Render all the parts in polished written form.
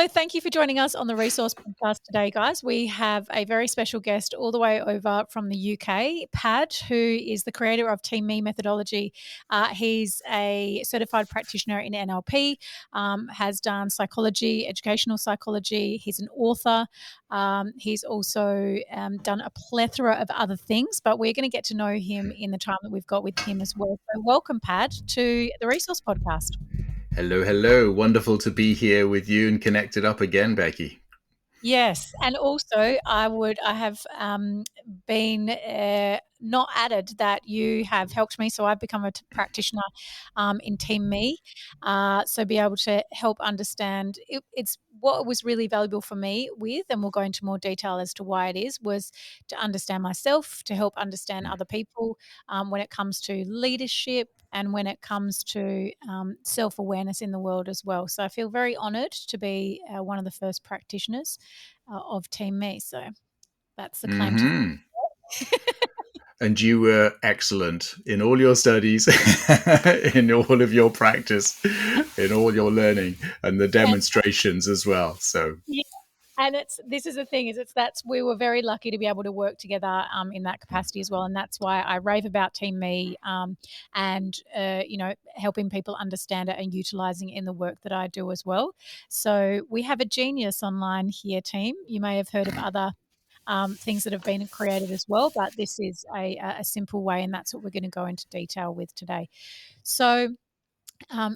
So thank you for joining us on the Resource Podcast today, guys. We have a very special guest all the way over from the UK, Pad, who is the creator of Team Me methodology. He's a certified practitioner in NLP, has done psychology, educational psychology. He's an author. He's also done a plethora of other things, but we're going to get to know him in the time that we've got with him as well. So welcome, Pad, to the Resource Podcast. Hello, hello. Wonderful to be here with you and connected up again, Becky. Yes, and also I have been not added that you have helped me, so I've become a practitioner in Team Me, so be able to help understand. It's what was really valuable for me with, and we'll go into more detail as to why it is, was to understand myself, to help understand other people when it comes to leadership and when it comes to self-awareness in the world as well. So I feel very honoured to be one of the first practitioners of Team Me. So that's the claim to Mm-hmm. And you were excellent in all your studies, in all of your practice, in all your learning, and the and, demonstrations as well. So, yeah, and this is the thing is that's we were very lucky to be able to work together in that capacity as well, and that's why I rave about Team Me and helping people understand it and utilizing it in the work that I do as well. So we have a genius online here, team. You may have heard of other things that have been created as well, but this is a simple way, and that's what we're going to go into detail with today. So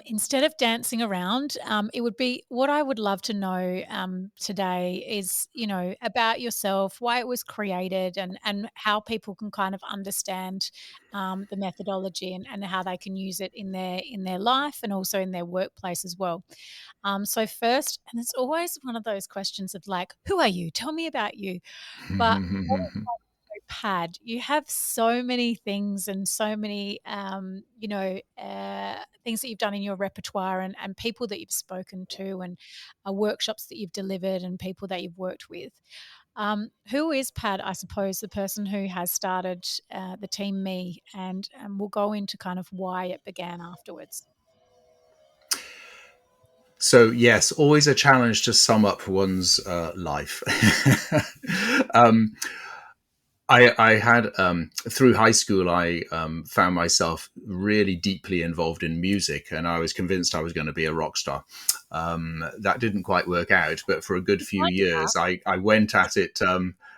instead of dancing around, it would be what I would love to know today is, about yourself, why it was created, and how people can kind of understand the methodology and how they can use it in their life and also in their workplace as well. So first, and it's always one of those questions of like, who are you? Tell me about you. But Pad, you have so many things and so many, things that you've done in your repertoire and people that you've spoken to and workshops that you've delivered and people that you've worked with. Who is Pad? I suppose the person who has started the Team Me, and we'll go into kind of why it began afterwards. so yes, always a challenge to sum up one's life. um, I had through high school, I found myself really deeply involved in music, and I was convinced I was going to be a rock star. That didn't quite work out, but for a good few Kind of years, I went at it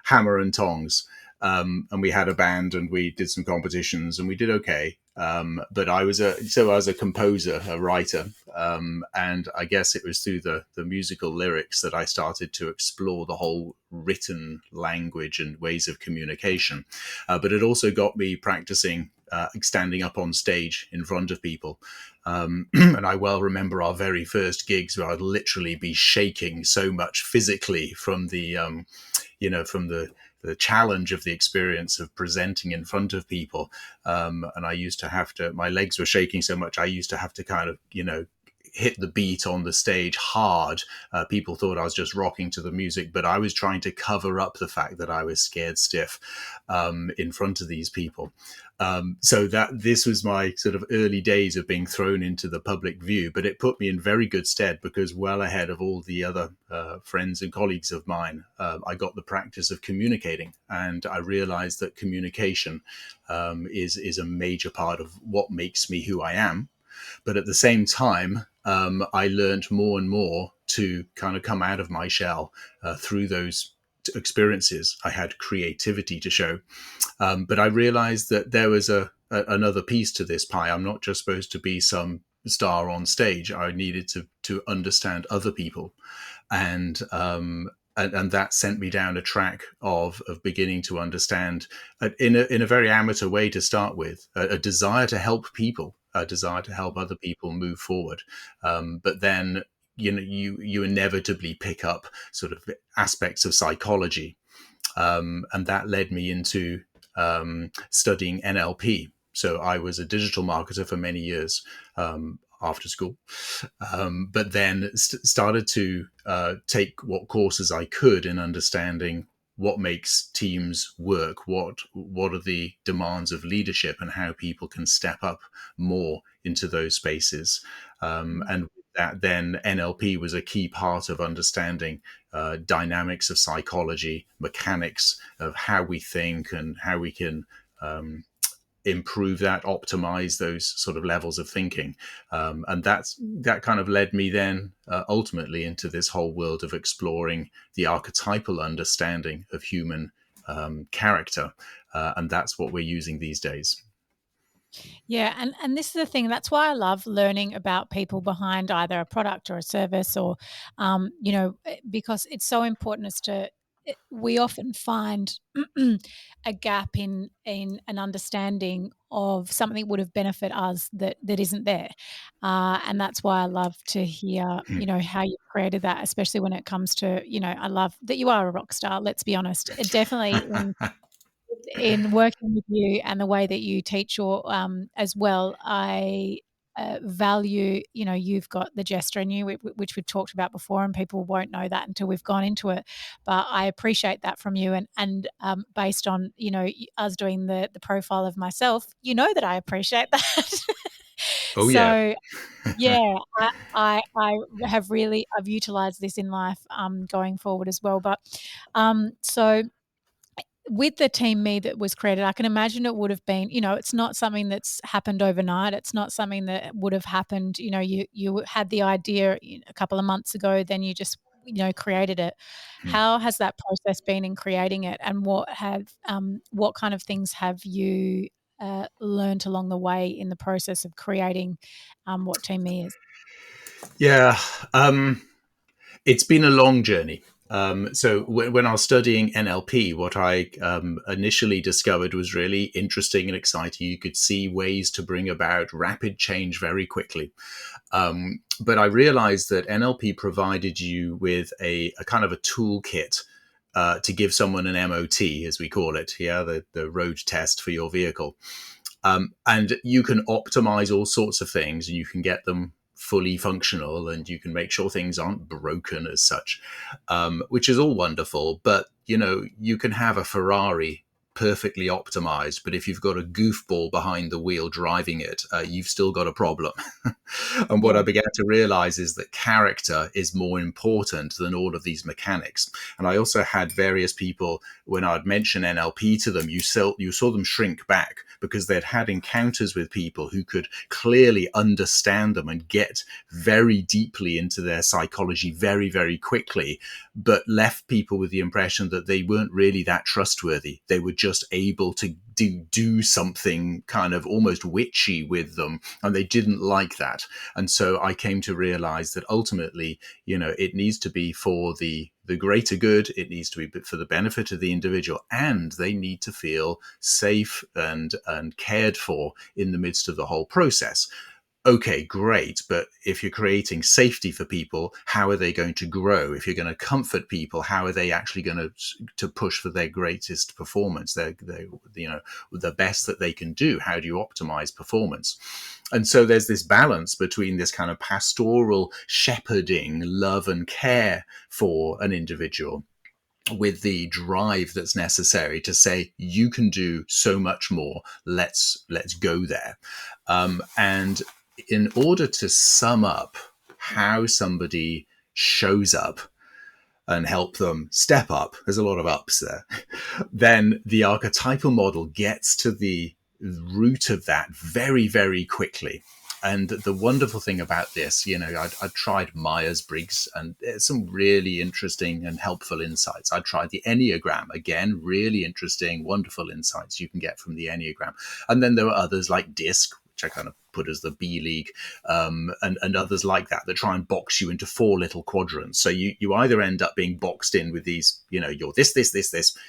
hammer and tongs. And we had a band, and we did some competitions, and we did okay. But I was a composer, a writer, and I guess it was through the musical lyrics that I started to explore the whole written language and ways of communication. But it also got me practicing standing up on stage in front of people. And I well remember our very first gigs where I'd literally be shaking so much physically from from the challenge of the experience of presenting in front of people. And I used to have to, my legs were shaking so much, I used to have to kind of, hit the beat on the stage hard. People thought I was just rocking to the music, but I was trying to cover up the fact that I was scared stiff in front of these people. So that this was my sort of early days of being thrown into the public view, but it put me in very good stead because well ahead of all the other friends and colleagues of mine, I got the practice of communicating, and I realized that communication is a major part of what makes me who I am. But at the same time, I learned more and more to kind of come out of my shell through those experiences. I had creativity to show, but I realized that there was another piece to this pie. I'm not just supposed to be some star on stage. I needed to understand other people, and and that sent me down a track of beginning to understand in a very amateur way to start with, a desire to help people, a desire to help other people move forward. But then you inevitably pick up sort of aspects of psychology, and that led me into studying NLP. So I was a digital marketer for many years after school, but then started to take what courses I could in understanding what makes teams work, what are the demands of leadership, and how people can step up more into those spaces. And with that then NLP was a key part of understanding dynamics of psychology, mechanics of how we think, and how we can improve that, optimize those sort of levels of thinking. And that kind of led me then ultimately into this whole world of exploring the archetypal understanding of human character. And that's what we're using these days. Yeah, and this is the thing. That's why I love learning about people behind either a product or a service, or because it's so important as to. We often find a gap in an understanding of something that would have benefit us that isn't there, and that's why I love to hear how you created that, especially when it comes to I love that you are a rock star. Let's be honest, it definitely in working with you and the way that you teach your as well, I value, you've got the gesture in you, which we've talked about before, and people won't know that until we've gone into it. But I appreciate that from you, and based on us doing the profile of myself, that I appreciate that. Oh yeah. So yeah, I have really I've utilized this in life going forward as well. But so with the team me that was created, I can imagine it would have been, it's not something that's happened overnight. It's not something that would have happened, you had the idea a couple of months ago, then you just, created it. How has that process been in creating it, and what kind of things have you learned along the way in the process of creating what Team Me is? Yeah. It's been a long journey. So when I was studying NLP, what I initially discovered was really interesting and exciting. You could see ways to bring about rapid change very quickly. But I realized that NLP provided you with a kind of a toolkit to give someone an MOT, as we call it, the road test for your vehicle. And you can optimize all sorts of things, and you can get them fully functional, and you can make sure things aren't broken as such, which is all wonderful. But you can have a Ferrari perfectly optimized, but if you've got a goofball behind the wheel driving it, you've still got a problem. And what Yeah. I began to realize is that character is more important than all of these mechanics. And I also had various people, when I'd mention NLP to them, you saw them shrink back because they'd had encounters with people who could clearly understand them and get very deeply into their psychology very, very quickly, but left people with the impression that they weren't really that trustworthy. They were just able to do something kind of almost witchy with them, and they didn't like that. And so I came to realize that ultimately, it needs to be for the greater good. It needs to be for the benefit of the individual, and they need to feel safe and cared for in the midst of the whole process. Okay, great. But if you're creating safety for people, how are they going to grow? If you're going to comfort people, how are they actually going to push for their greatest performance, the best that they can do? How do you optimize performance? And so there's this balance between this kind of pastoral shepherding, love and care for an individual, with the drive that's necessary to say, you can do so much more. Let's go there. And in order to sum up how somebody shows up and help them step up, there's a lot of ups there, then the archetypal model gets to the root of that very, very quickly. And the wonderful thing about this, I tried Myers-Briggs, and there's some really interesting and helpful insights. I tried the Enneagram, again, really interesting, wonderful insights you can get from the Enneagram. And then there were others like DISC, which I kind of put as the B League, and others like that try and box you into 4 little quadrants. So you either end up being boxed in with these, you're this,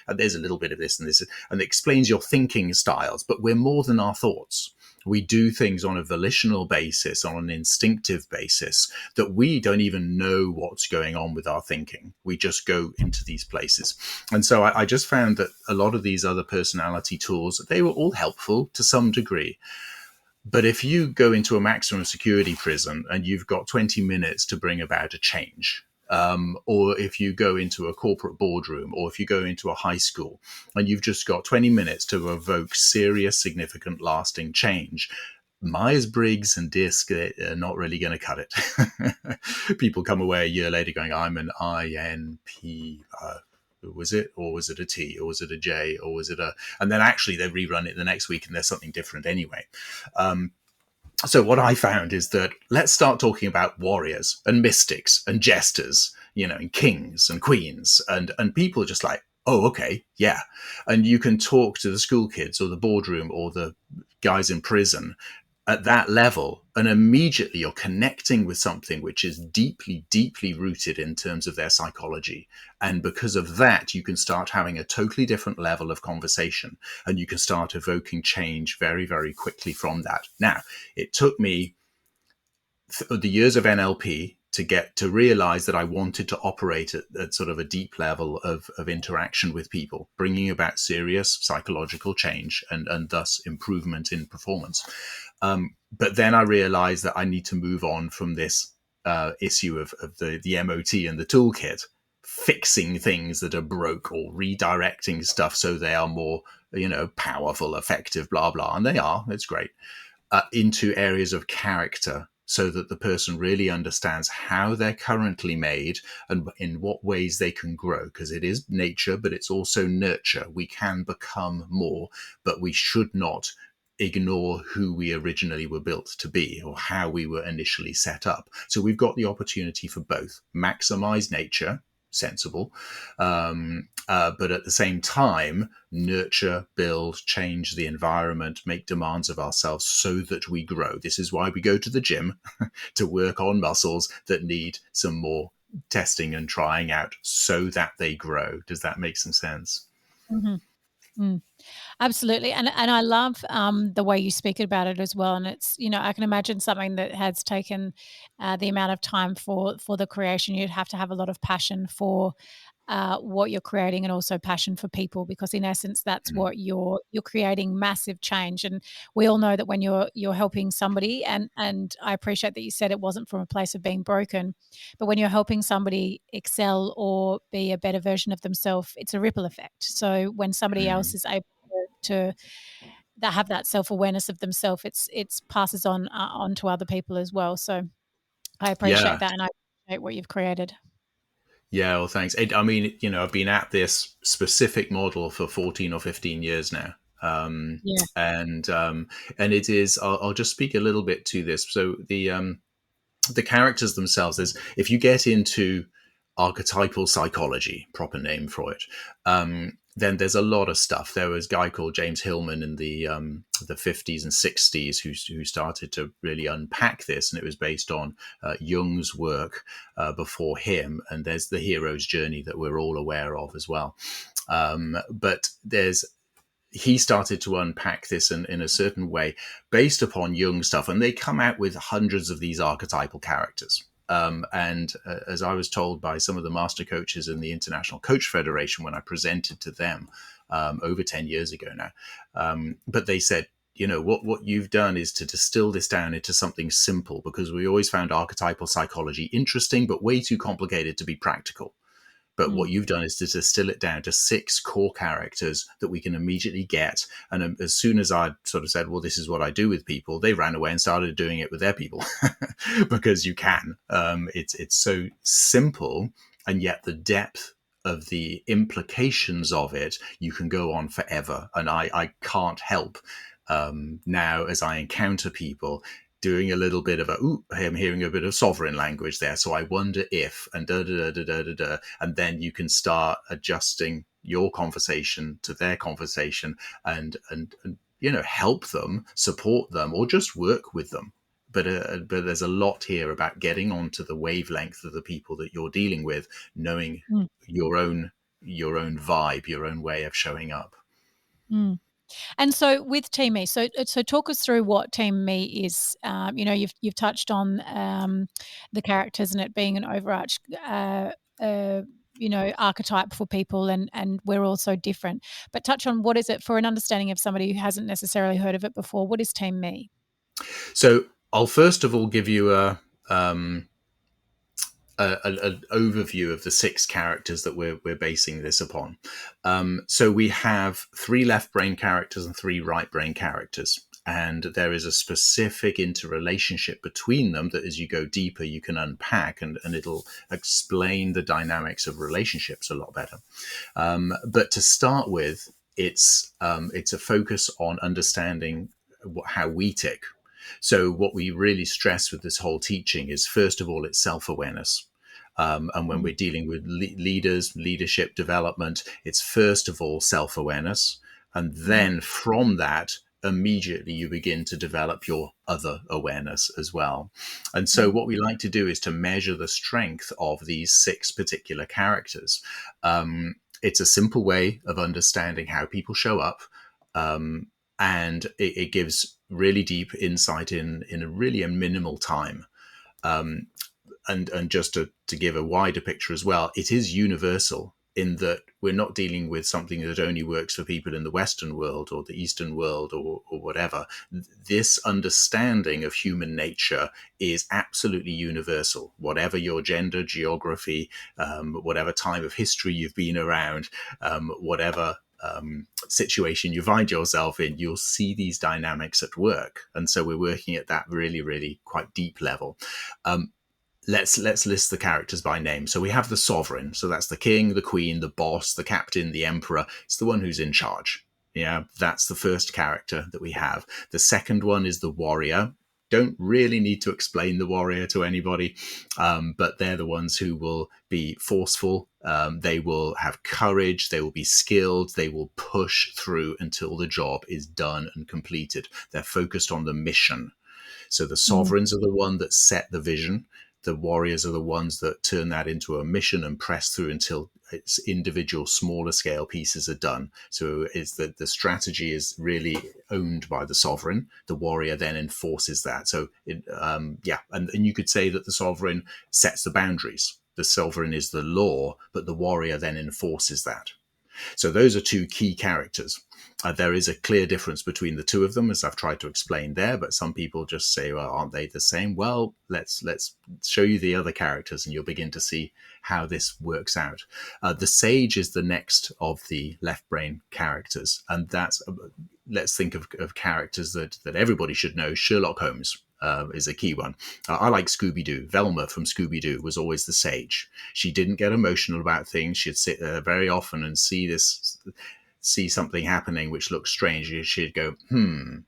and there's a little bit of this and this, and it explains your thinking styles. But we're more than our thoughts. We do things on a volitional basis, on an instinctive basis, that we don't even know what's going on with our thinking. We just go into these places. And so I just found that a lot of these other personality tools, they were all helpful to some degree. But if you go into a maximum security prison and you've got 20 minutes to bring about a change, or if you go into a corporate boardroom, or if you go into a high school and you've just got 20 minutes to evoke serious, significant, lasting change, Myers-Briggs and DISC are not really going to cut it. People come away a year later going, I'm an INP. Was it, or was it a T, or was it a J, or was it a? And then actually they rerun it the next week, and there's something different anyway. So what I found is that let's start talking about warriors and mystics and jesters, and kings and queens, and people are just like, oh, okay, yeah. And you can talk to the school kids or the boardroom or the guys in prison at that level, and immediately you're connecting with something which is deeply, deeply rooted in terms of their psychology. And because of that, you can start having a totally different level of conversation, and you can start evoking change very, very quickly from that. Now, it took me the years of NLP to get to realize that I wanted to operate at sort of a deep level of interaction with people, bringing about serious psychological change and thus improvement in performance. But then I realized that I need to move on from this issue of the MOT and the toolkit, fixing things that are broke or redirecting stuff so they are more, powerful, effective, blah, blah. And they are, it's great, into areas of character, so that the person really understands how they're currently made and in what ways they can grow. Because it is nature, but it's also nurture. We can become more, but we should not ignore who we originally were built to be or how we were initially set up. So we've got the opportunity for both: maximize nature, sensible, but at the same time, nurture, build, change the environment, make demands of ourselves so that we grow. This is why we go to the gym, to work on muscles that need some more testing and trying out so that they grow. Does that make some sense? Mm-hmm. Mm. Absolutely. And I love the way you speak about it as well. And it's, I can imagine something that has taken the amount of time for the creation. You'd have to have a lot of passion for what you're creating, and also passion for people, because in essence that's Mm. what you're creating massive change. And we all know that when you're helping somebody, and I appreciate that you said it wasn't from a place of being broken, but when you're helping somebody excel or be a better version of themselves, it's a ripple effect. So when somebody else Mm. is able to that have that self-awareness of themselves, it's passes on to other people as well. So I appreciate Yeah. that, and I appreciate what you've created. Yeah, well, thanks. I mean, I've been at this specific model for 14 or 15 years now. Yeah. And it is, I'll just speak a little bit to this. So the characters themselves, is if you get into archetypal psychology, proper name for it, then there's a lot of stuff. There was a guy called James Hillman in the 50s and 60s who started to really unpack this, and it was based on Jung's work before him. And there's the hero's journey that we're all aware of as well. But he started to unpack this in a certain way based upon Jung stuff, and they come out with hundreds of these archetypal characters. And as I was told by some of the master coaches in the International Coach Federation when I presented to them over 10 years ago now, but they said, what you've done is to distill this down into something simple, because we always found archetypal psychology interesting, but way too complicated to be practical. But what Mm. you've done is to distill it down to 6 core characters that we can immediately get. And as soon as I sort of said, well, this is what I do with people, they ran away and started doing it with their people because you can. It's so simple, and yet the depth of the implications of it, you can go on forever. And I can't help now, as I encounter people, doing a little bit of I'm hearing a bit of sovereign language there. So I wonder if, and da da da da da da, and then you can start adjusting your conversation to their conversation, and help them, support them, or just work with them. But there's a lot here about getting onto the wavelength of the people that you're dealing with, knowing Mm. your own vibe, your own way of showing up. Mm. And so with Team Me, so talk us through what Team Me is. You've touched on the characters and it being an overarch, archetype for people, and we're all so different. But touch on what is it for an understanding of somebody who hasn't necessarily heard of it before. What is Team Me? So I'll first of all give you an overview of the 6 characters that we're basing this upon. So we have 3 left brain characters and 3 right brain characters. and there is a specific interrelationship between them that as you go deeper you can unpack, and it'll explain the dynamics of relationships a lot better. But to start with, it's a focus on understanding how we tick. So what we really stress with this whole teaching is, first of all, it's self-awareness. And when we're dealing with leaders, leadership development, it's first of all self-awareness. And then from that, immediately you begin to develop your other awareness as well. And so what we like to do is to measure the strength of these 6 particular characters. It's a simple way of understanding how people show up. And it gives really deep insight in a minimal time. And just to give a wider picture as well, it is universal in that we're not dealing with something that only works for people in the Western world or the Eastern world or whatever. This understanding of human nature is absolutely universal. Whatever your gender, geography, whatever time of history you've been around, whatever situation you find yourself in, you'll see these dynamics at work. And so we're working at that really, really quite deep level. Let's list the characters by name. So we have the sovereign. So that's the king, the queen, the boss, the captain, the emperor. It's the one who's in charge. Yeah, that's the first character that we have. The second one is the warrior. Don't really need to explain the warrior to anybody, but they're the ones who will be forceful. They will have courage. They will be skilled. They will push through until the job is done and completed. They're focused on the mission. So the sovereigns are the one that set the vision. The warriors are the ones that turn that into a mission and press through until its individual smaller scale pieces are done. So it's the strategy is really owned by the sovereign. The warrior then enforces that. So and you could say that the sovereign sets the boundaries. The sovereign is the law, but the warrior then enforces that. So those are 2 key characters. There is a clear difference between the 2 of them, as I've tried to explain there, but some people just say, well, aren't they the same? Well, let's show you the other characters and you'll begin to see how this works out. The sage is the next of the left brain characters. And that's, let's think of characters that everybody should know. Sherlock Holmes is a key one. I like Scooby-Doo. Velma from Scooby-Doo was always the sage. She didn't get emotional about things. She'd sit there very often and see something happening which looks strange. She'd go, and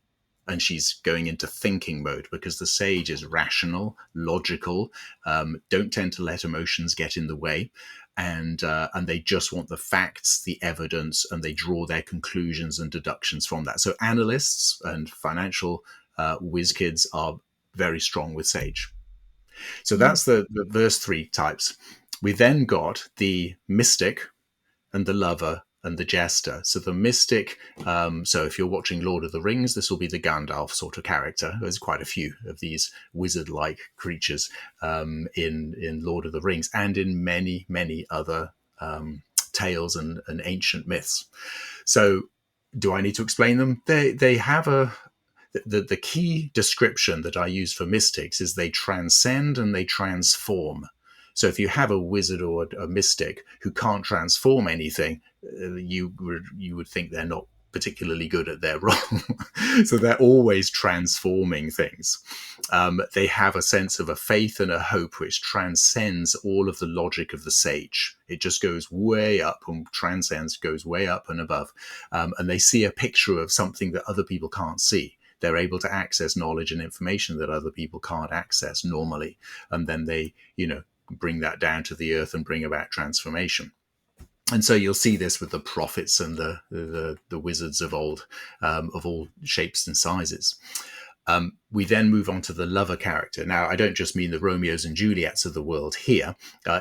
she's going into thinking mode, because the sage is rational, logical, don't tend to let emotions get in the way. And they just want the facts, the evidence, and they draw their conclusions and deductions from that. So analysts and financial whiz kids are very strong with sage. So that's the first 3 types. We then got the mystic and the lover and the jester. So the mystic, so if you're watching Lord of the Rings, this will be the Gandalf sort of character. There's quite a few of these wizard-like creatures in Lord of the Rings and in many, many other tales and ancient myths. So do I need to explain them? They have the key description that I use for mystics is they transcend and they transform. So if you have a wizard or a mystic who can't transform anything, you would think they're not particularly good at their role. So they're always transforming things. They have a sense of a faith and a hope which transcends all of the logic of the sage. It just goes way up and transcends, goes way up and above. And they see a picture of something that other people can't see. They're able to access knowledge and information that other people can't access normally. And then they, bring that down to the earth and bring about transformation. And so you'll see this with the prophets and the wizards of old, of all shapes and sizes. We then move on to the lover character. Now, I don't just mean the Romeos and Juliets of the world here.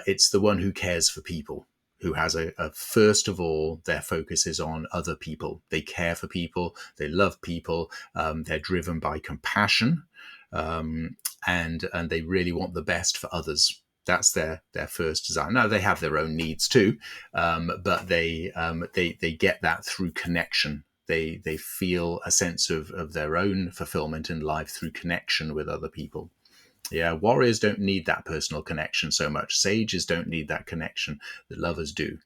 It's the one who cares for people, who has first of all, their focus is on other people. They care for people. They love people. They're driven by compassion, and they really want the best for others. That's their first desire. Now they have their own needs too, but they get that through connection. They feel a sense of their own fulfillment in life through connection with other people. Yeah, warriors don't need that personal connection so much. Sages don't need that connection. The lovers do.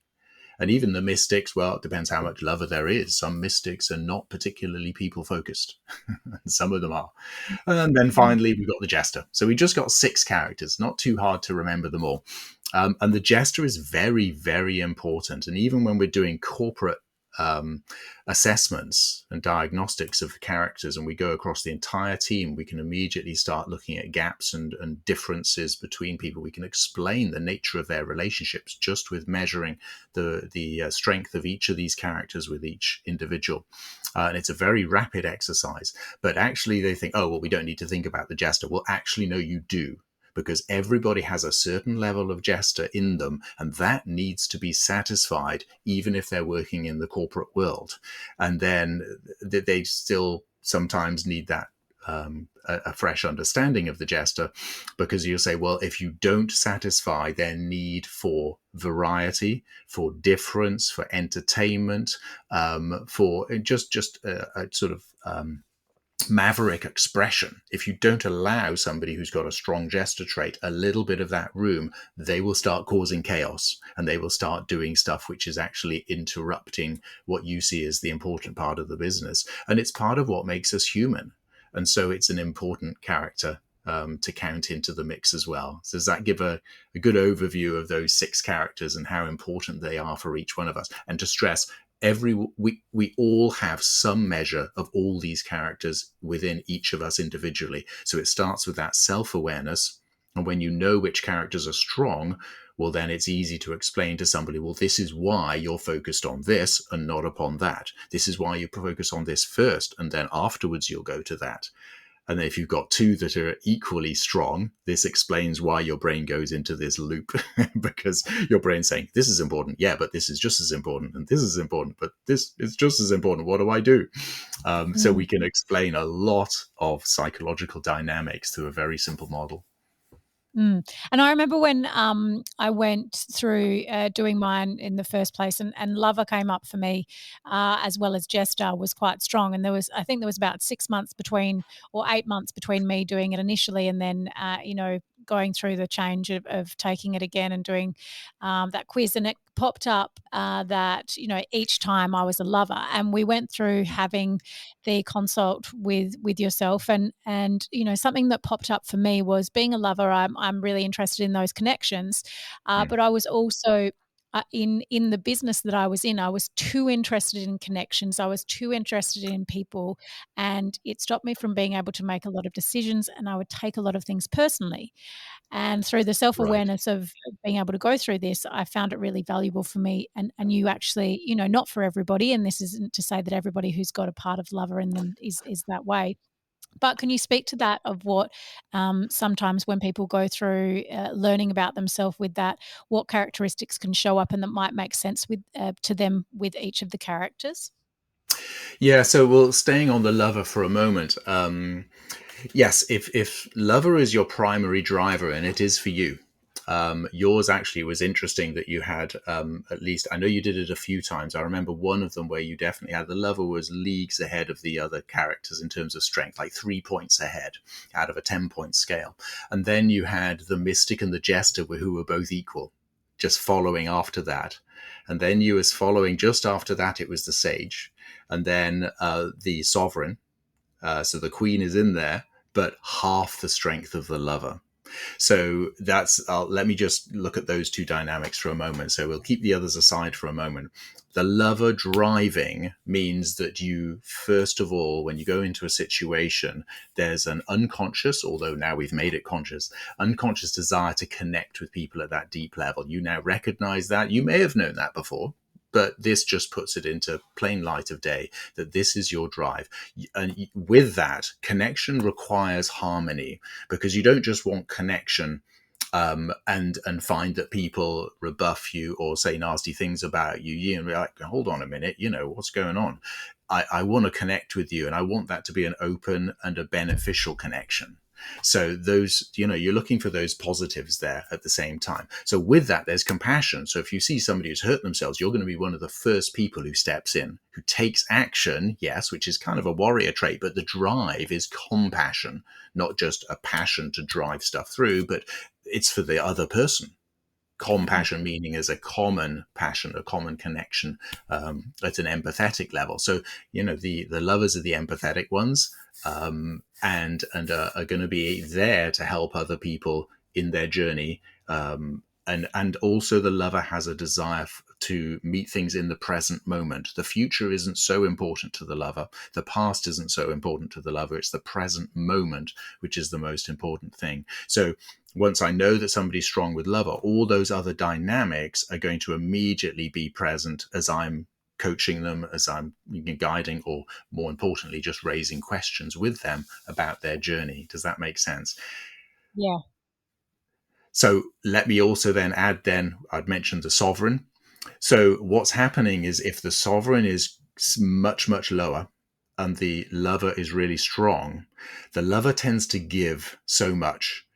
And even the mystics, well, it depends how much lover there is. Some mystics are not particularly people focused, and some of them are. And then Mm. finally, we've got the jester. So we just got 6 characters, not too hard to remember them all. And the jester is very, very important. And even when we're doing corporate um, assessments and diagnostics of the characters, and we go across the entire team, we can immediately start looking at gaps and differences between people. We can explain the nature of their relationships just with measuring the strength of each of these characters with each individual. And it's a very rapid exercise. But actually, they think, oh, well, we don't need to think about the jester. Well, actually, no, you do, because everybody has a certain level of jester in them, and that needs to be satisfied even if they're working in the corporate world. And then they still sometimes need that a fresh understanding of the jester, because you'll say, well, if you don't satisfy their need for variety, for difference, for entertainment, for just a sort of maverick expression. If you don't allow somebody who's got a strong jester trait a little bit of that room, they will start causing chaos, and they will start doing stuff which is actually interrupting what you see as the important part of the business. And it's part of what makes us human. And so it's an important character to count into the mix as well. So does that give a good overview of those 6 characters and how important they are for each one of us? And to stress, we all have some measure of all these characters within each of us individually. So it starts with that self-awareness. And when you know which characters are strong, well, then it's easy to explain to somebody, well, this is why you're focused on this and not upon that. This is why you focus on this first, and then afterwards you'll go to that. And then if you've got 2 that are equally strong, this explains why your brain goes into this loop, because your brain's saying, this is important. Yeah, but this is just as important. And this is important, but this is just as important. What do I do? So we can explain a lot of psychological dynamics through a very simple model. Mm. And I remember when I went through doing mine in the first place, and Lover came up for me, as well as Jester was quite strong. And I think there was about 6 months between, or 8 months between me doing it initially, and then, going through the change of taking it again and doing that quiz. And it popped up that, each time I was a Lover. And we went through having the consult with yourself, and something that popped up for me was, being a lover, I'm really interested in those connections, Mm. but I was also in the business that I was in, I was too interested in connections, I was too interested in people, and it stopped me from being able to make a lot of decisions, and I would take a lot of things personally. And through the Right. self-awareness of being able to go through this, I found it really valuable for me. And you actually, not for everybody, and this isn't to say that everybody who's got a part of lover in them is that way. But can you speak to that, of what, sometimes when people go through learning about themselves with that, what characteristics can show up and that might make sense with to them with each of the characters? Yeah, so well, staying on the lover for a moment. Yes, if lover is your primary driver, and it is for you, yours actually was interesting that you had, at least, I know you did it a few times. I remember one of them where you definitely had the lover was leagues ahead of the other characters in terms of strength, like 3 points ahead out of a 10-point scale. And then you had the mystic and the jester who were both equal, just following after that. And then you was following just after that, it was the sage. And then the sovereign, so the queen is in there, but half the strength of the lover. So let me just look at those 2 dynamics for a moment. So we'll keep the others aside for a moment. The lover driving means that you, first of all, when you go into a situation, there's an unconscious, although now we've made it conscious, unconscious desire to connect with people at that deep level. You now recognize that. You may have known that before, but this just puts it into plain light of day that this is your drive. And with that, connection requires harmony, because you don't just want connection and find that people rebuff you or say nasty things about you. You're like, hold on a minute, what's going on? I want to connect with you, and I want that to be an open and a beneficial connection. So those, you're looking for those positives there at the same time. So with that, there's compassion. So if you see somebody who's hurt themselves, you're going to be one of the first people who steps in, who takes action, yes, which is kind of a warrior trait, but the drive is compassion, not just a passion to drive stuff through, but it's for the other person. compassion meaning as a common passion, a common connection, at an empathetic level. So, the lovers are the empathetic ones, and are going to be there to help other people in their journey. And also the lover has a desire to meet things in the present moment. The future isn't so important to the lover. The past isn't so important to the lover. It's the present moment, which is the most important thing. So once I know that somebody's strong with lover, all those other dynamics are going to immediately be present as I'm coaching them, as I'm guiding, or more importantly, just raising questions with them about their journey. Does that make sense? Yeah. So let me also then add, I'd mentioned the sovereign. So what's happening is if the sovereign is much, much lower and the lover is really strong, the lover tends to give so much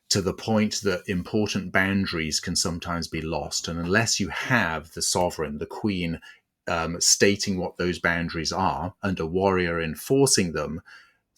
to the point that important boundaries can sometimes be lost. And unless you have the sovereign, the queen, stating what those boundaries are and a warrior enforcing them,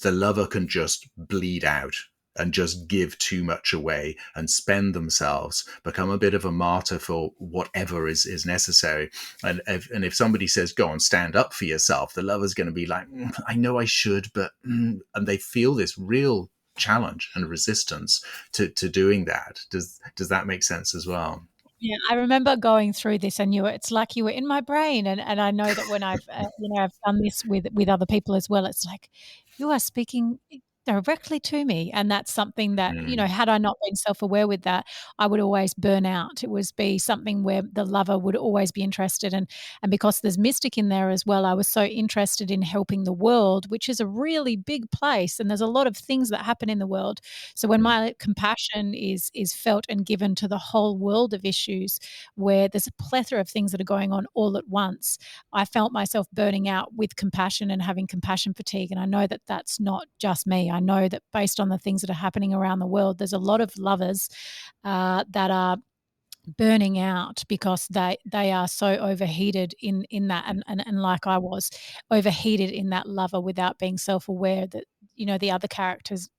the lover can just bleed out and just give too much away and spend themselves, become a bit of a martyr for whatever is necessary. And if somebody says, go and stand up for yourself, the lover's going to be like, I know I should, but, and they feel this real challenge and resistance to doing that. Does that make sense as well? Yeah, I remember going through this, and it's like you were in my brain, and I know that when I've I've done this with other people as well. It's like you are speaking directly to me, and that's something that Mm, had I not been self-aware with that, I would always burn out. It was be something where the lover would always be interested, and because there's mystic in there as well, I was so interested in helping the world, which is a really big place, and there's a lot of things that happen in the world. So when mm, my compassion is felt and given to the whole world of issues, where there's a plethora of things that are going on all at once, I felt myself burning out with compassion and having compassion fatigue. And I know that that's not just me. I know that based on the things that are happening around the world, there's a lot of lovers that are burning out because they are so overheated in that, and like I was overheated in that lover without being self-aware that the other characters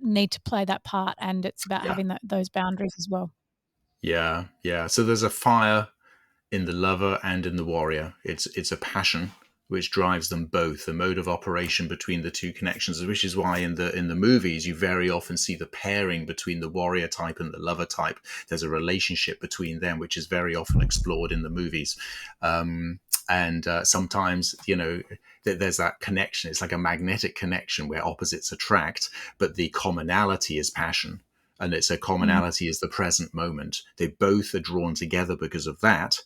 need to play that part, and it's about yeah, having those boundaries as well. yeah, yeah. So there's a fire in the lover and in the warrior. It's a passion which drives them both, the mode of operation between the two connections, which is why in the movies you very often see the pairing between the warrior type and the lover type. There's a relationship between them, which is very often explored in the movies. And sometimes, there's that connection. It's like a magnetic connection where opposites attract, but the commonality is passion. And it's a Mm. commonality is the present moment. They both are drawn together because of that.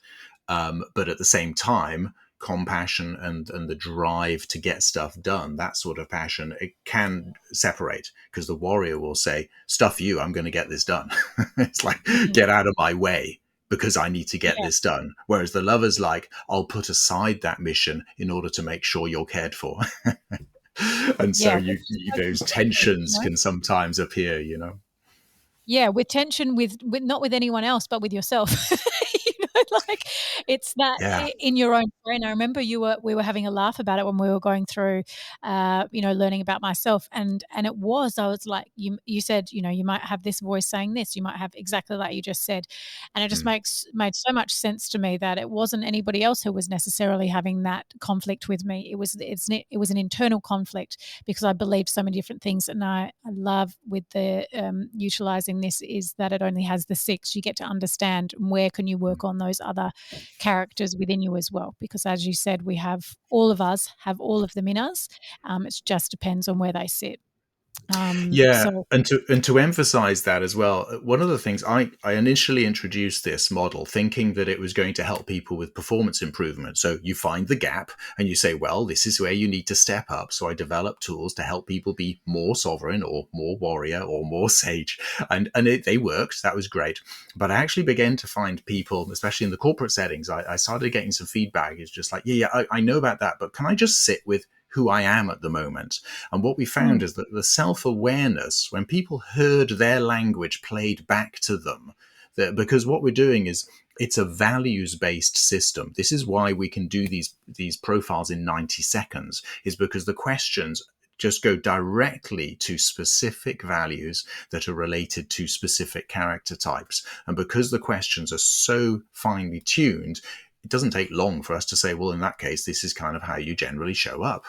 But at the same time, compassion and the drive to get stuff done, that sort of passion, it can separate because the warrior will say, stuff you, I'm going to get this done. It's like, Mhm. get out of my way because I need to get Yeah, this done. Whereas the lover's like, I'll put aside that mission in order to make sure you're cared for. And so yeah, which is so those competitive, tensions can sometimes appear. Yeah, with tension with not with anyone else, but with yourself. Like, it's that Yeah. in your own brain. I remember we were having a laugh about it when we were going through, learning about myself, and I was like, you said, you might have this voice saying this, you might have exactly like you just said, and it just Mm, made so much sense to me that it wasn't anybody else who was necessarily having that conflict with me. It was an internal conflict because I believed so many different things, and I love with the utilizing this is that it only has the six. You get to understand where can you mm. work on those other characters within you as well, because as you said, all of us have all of them in us. It just depends on where they sit. Yeah, So and to emphasize that as well, one of the things I initially introduced this model thinking that it was going to help people with performance improvement. So you find the gap and you say, well, this is where you need to step up. So I developed tools to help people be more sovereign or more warrior or more sage, and they worked. That was great. But I actually began to find people, especially in the corporate settings, I started getting some feedback. It's just like, yeah, I know about that, but can I just sit with who I am at the moment? And what we mm, found is that the self awareness, when people heard their language played back to them, that because what we're doing is it's a values based system. This is why we can do these profiles in 90 seconds, is because the questions just go directly to specific values that are related to specific character types. And because the questions are so finely tuned, it doesn't take long for us to say, well, in that case, this is kind of how you generally show up.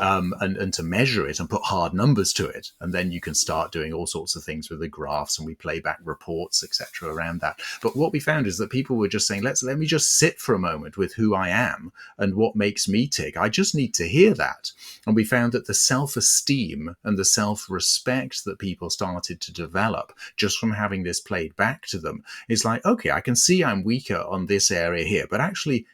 And to measure it and put hard numbers to it. And then you can start doing all sorts of things with the graphs, and we play back reports, etc., around that. But what we found is that people were just saying, let me just sit for a moment with who I am and what makes me tick. I just need to hear that. And we found that the self-esteem and the self-respect that people started to develop just from having this played back to them is like, okay, I can see I'm weaker on this area here, but actually,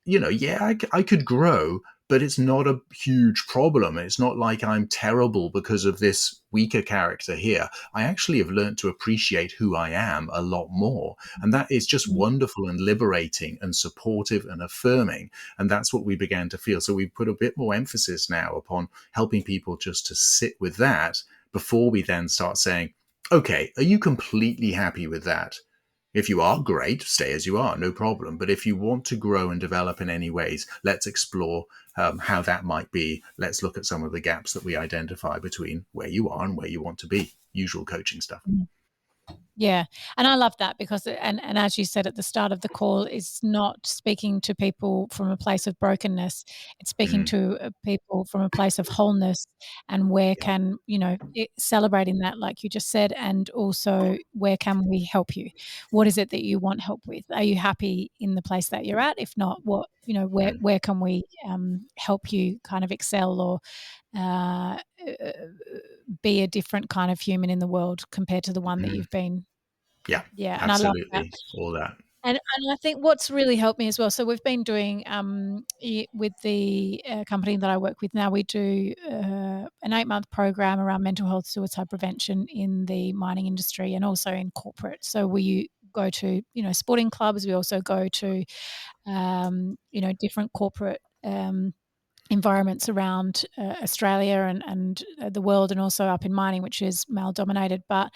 I could grow, but it's not a huge problem. It's not like I'm terrible because of this weaker character here. I actually have learned to appreciate who I am a lot more. And that is just wonderful and liberating and supportive and affirming. And that's what we began to feel. So we put a bit more emphasis now upon helping people just to sit with that before we then start saying, okay, are you completely happy with that? If you are, great, stay as you are, no problem. But if you want to grow and develop in any ways, let's explore how that might be. Let's look at some of the gaps that we identify between where you are and where you want to be. Usual coaching stuff. Yeah. And I love that because, and as you said at the start of the call, it's not speaking to people from a place of brokenness. It's speaking to people from a place of wholeness, and where Yeah. can, celebrating that, like you just said, and also where can we help you? What is it that you want help with? Are you happy in the place that you're at? If not, where can we help you kind of excel or uh, be a different kind of human in the world compared to the one that you've been. Yeah, Yeah, and I love that. absolutely. All that. And I think what's really helped me as well, so we've been doing, with the, company that I work with now, we do, an 8-month program around mental health, suicide prevention in the mining industry and also in corporate. So we go to, sporting clubs. We also go to, different corporate, environments around, Australia and the world, and also up in mining, which is male dominated. But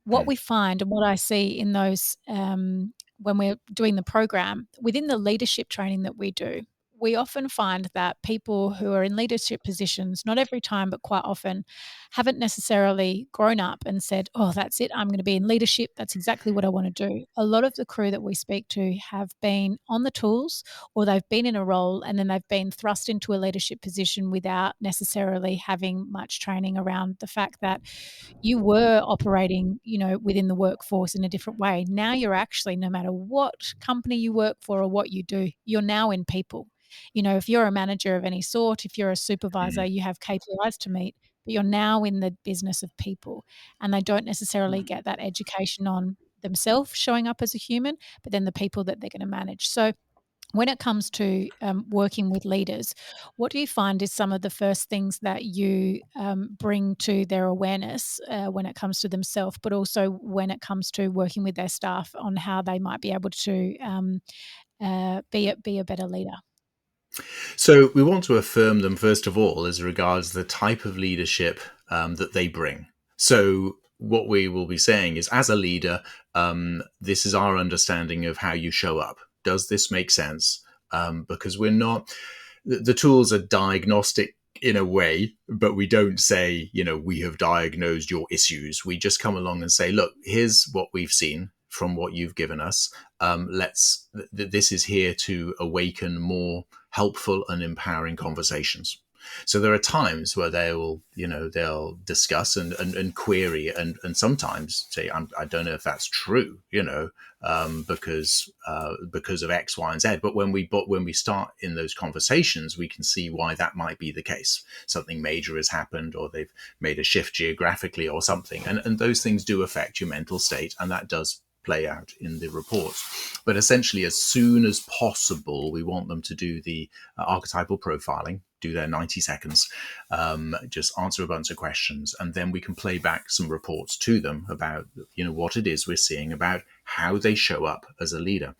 what we find and what I see in those, when we're doing the program, within the leadership training that we do, we often find that people who are in leadership positions, not every time, but quite often, haven't necessarily grown up and said, oh, that's it, I'm going to be in leadership. That's exactly what I want to do. A lot of the crew that we speak to have been on the tools, or they've been in a role and then they've been thrust into a leadership position without necessarily having much training around the fact that you were operating, within the workforce in a different way. Now you're actually, no matter what company you work for or what you do, you're now in people. If you're a manager of any sort, if you're a supervisor, you have KPIs to meet, but you're now in the business of people. And they don't necessarily get that education on themselves showing up as a human, but then the people that they're going to manage. So when it comes to working with leaders, what do you find is some of the first things that you bring to their awareness when it comes to themselves, but also when it comes to working with their staff on how they might be able to be a better leader? So we want to affirm them, first of all, as regards the type of leadership that they bring. So what we will be saying is, as a leader, this is our understanding of how you show up. Does this make sense? Because we're not, the tools are diagnostic in a way, but we don't say, we have diagnosed your issues. We just come along and say, look, here's what we've seen from what you've given us. This is here to awaken more helpful and empowering conversations. So there are times where they'll discuss and query and sometimes say, I don't know if that's true, because of X, Y, and Z. But when we start in those conversations, we can see why that might be the case. Something major has happened, or they've made a shift geographically or something. And those things do affect your mental state, and that does play out in the reports. But essentially, as soon as possible, we want them to do the archetypal profiling, do their 90 seconds, just answer a bunch of questions, and then we can play back some reports to them about what it is we're seeing about how they show up as a leader.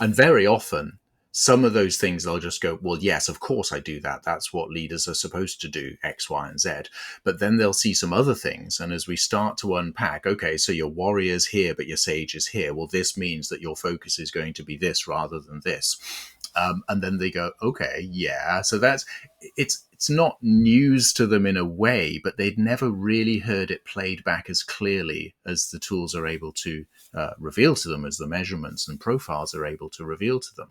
And very often, some of those things they'll just go, well, yes, of course I do that. That's what leaders are supposed to do, X, Y, and Z. But then they'll see some other things. And as we start to unpack, okay, so your warrior's here, but your sage is here. Well, this means that your focus is going to be this rather than this. And then they go, okay, yeah. So it's not news to them in a way, but they'd never really heard it played back as clearly as the tools are able to reveal to them, as the measurements and profiles are able to reveal to them.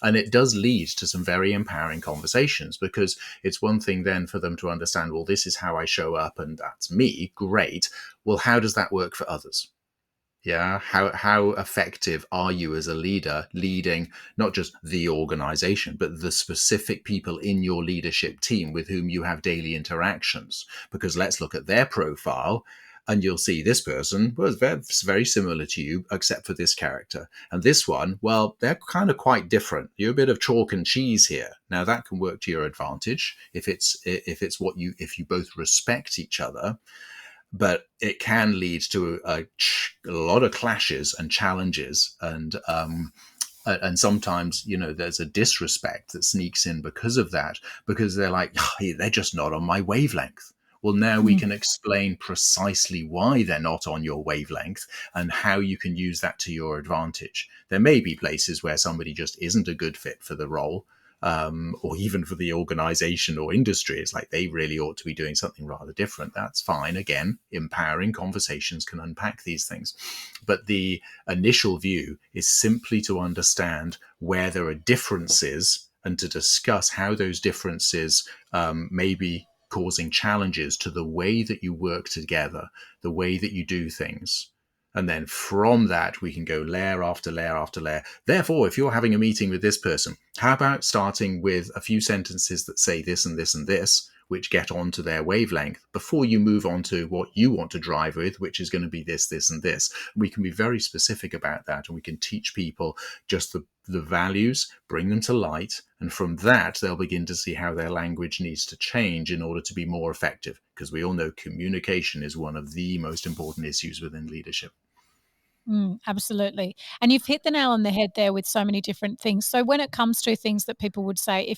And it does lead to some very empowering conversations, because it's one thing then for them to understand, well, this is how I show up and that's me. Great. Well, how does that work for others? Yeah, how effective are you as a leader, leading not just the organization, but the specific people in your leadership team with whom you have daily interactions? Because let's look at their profile, and you'll see this person was very similar to you, except for this character. And this one, well, they're kind of quite different. You're a bit of chalk and cheese here. Now that can work to your advantage if you both respect each other, but it can lead to a lot of clashes and challenges, and sometimes there's a disrespect that sneaks in because of that, because they're like, hey, they're just not on my wavelength. Well, now we Mm. can explain precisely why they're not on your wavelength and how you can use that to your advantage. There may be places where somebody just isn't a good fit for the role, or even for the organization or industry. It's like they really ought to be doing something rather different. That's fine. Again, empowering conversations can unpack these things. But the initial view is simply to understand where there are differences and to discuss how those differences may be causing challenges to the way that you work together, the way that you do things. And then from that, we can go layer after layer after layer. Therefore, if you're having a meeting with this person, how about starting with a few sentences that say this and this and this, which get onto their wavelength before you move on to what you want to drive with, which is going to be this, this, and this. We can be very specific about that, and we can teach people just the values, bring them to light, and from that, they'll begin to see how their language needs to change in order to be more effective, because we all know communication is one of the most important issues within leadership. Absolutely. And you've hit the nail on the head there with so many different things. So when it comes to things that people would say,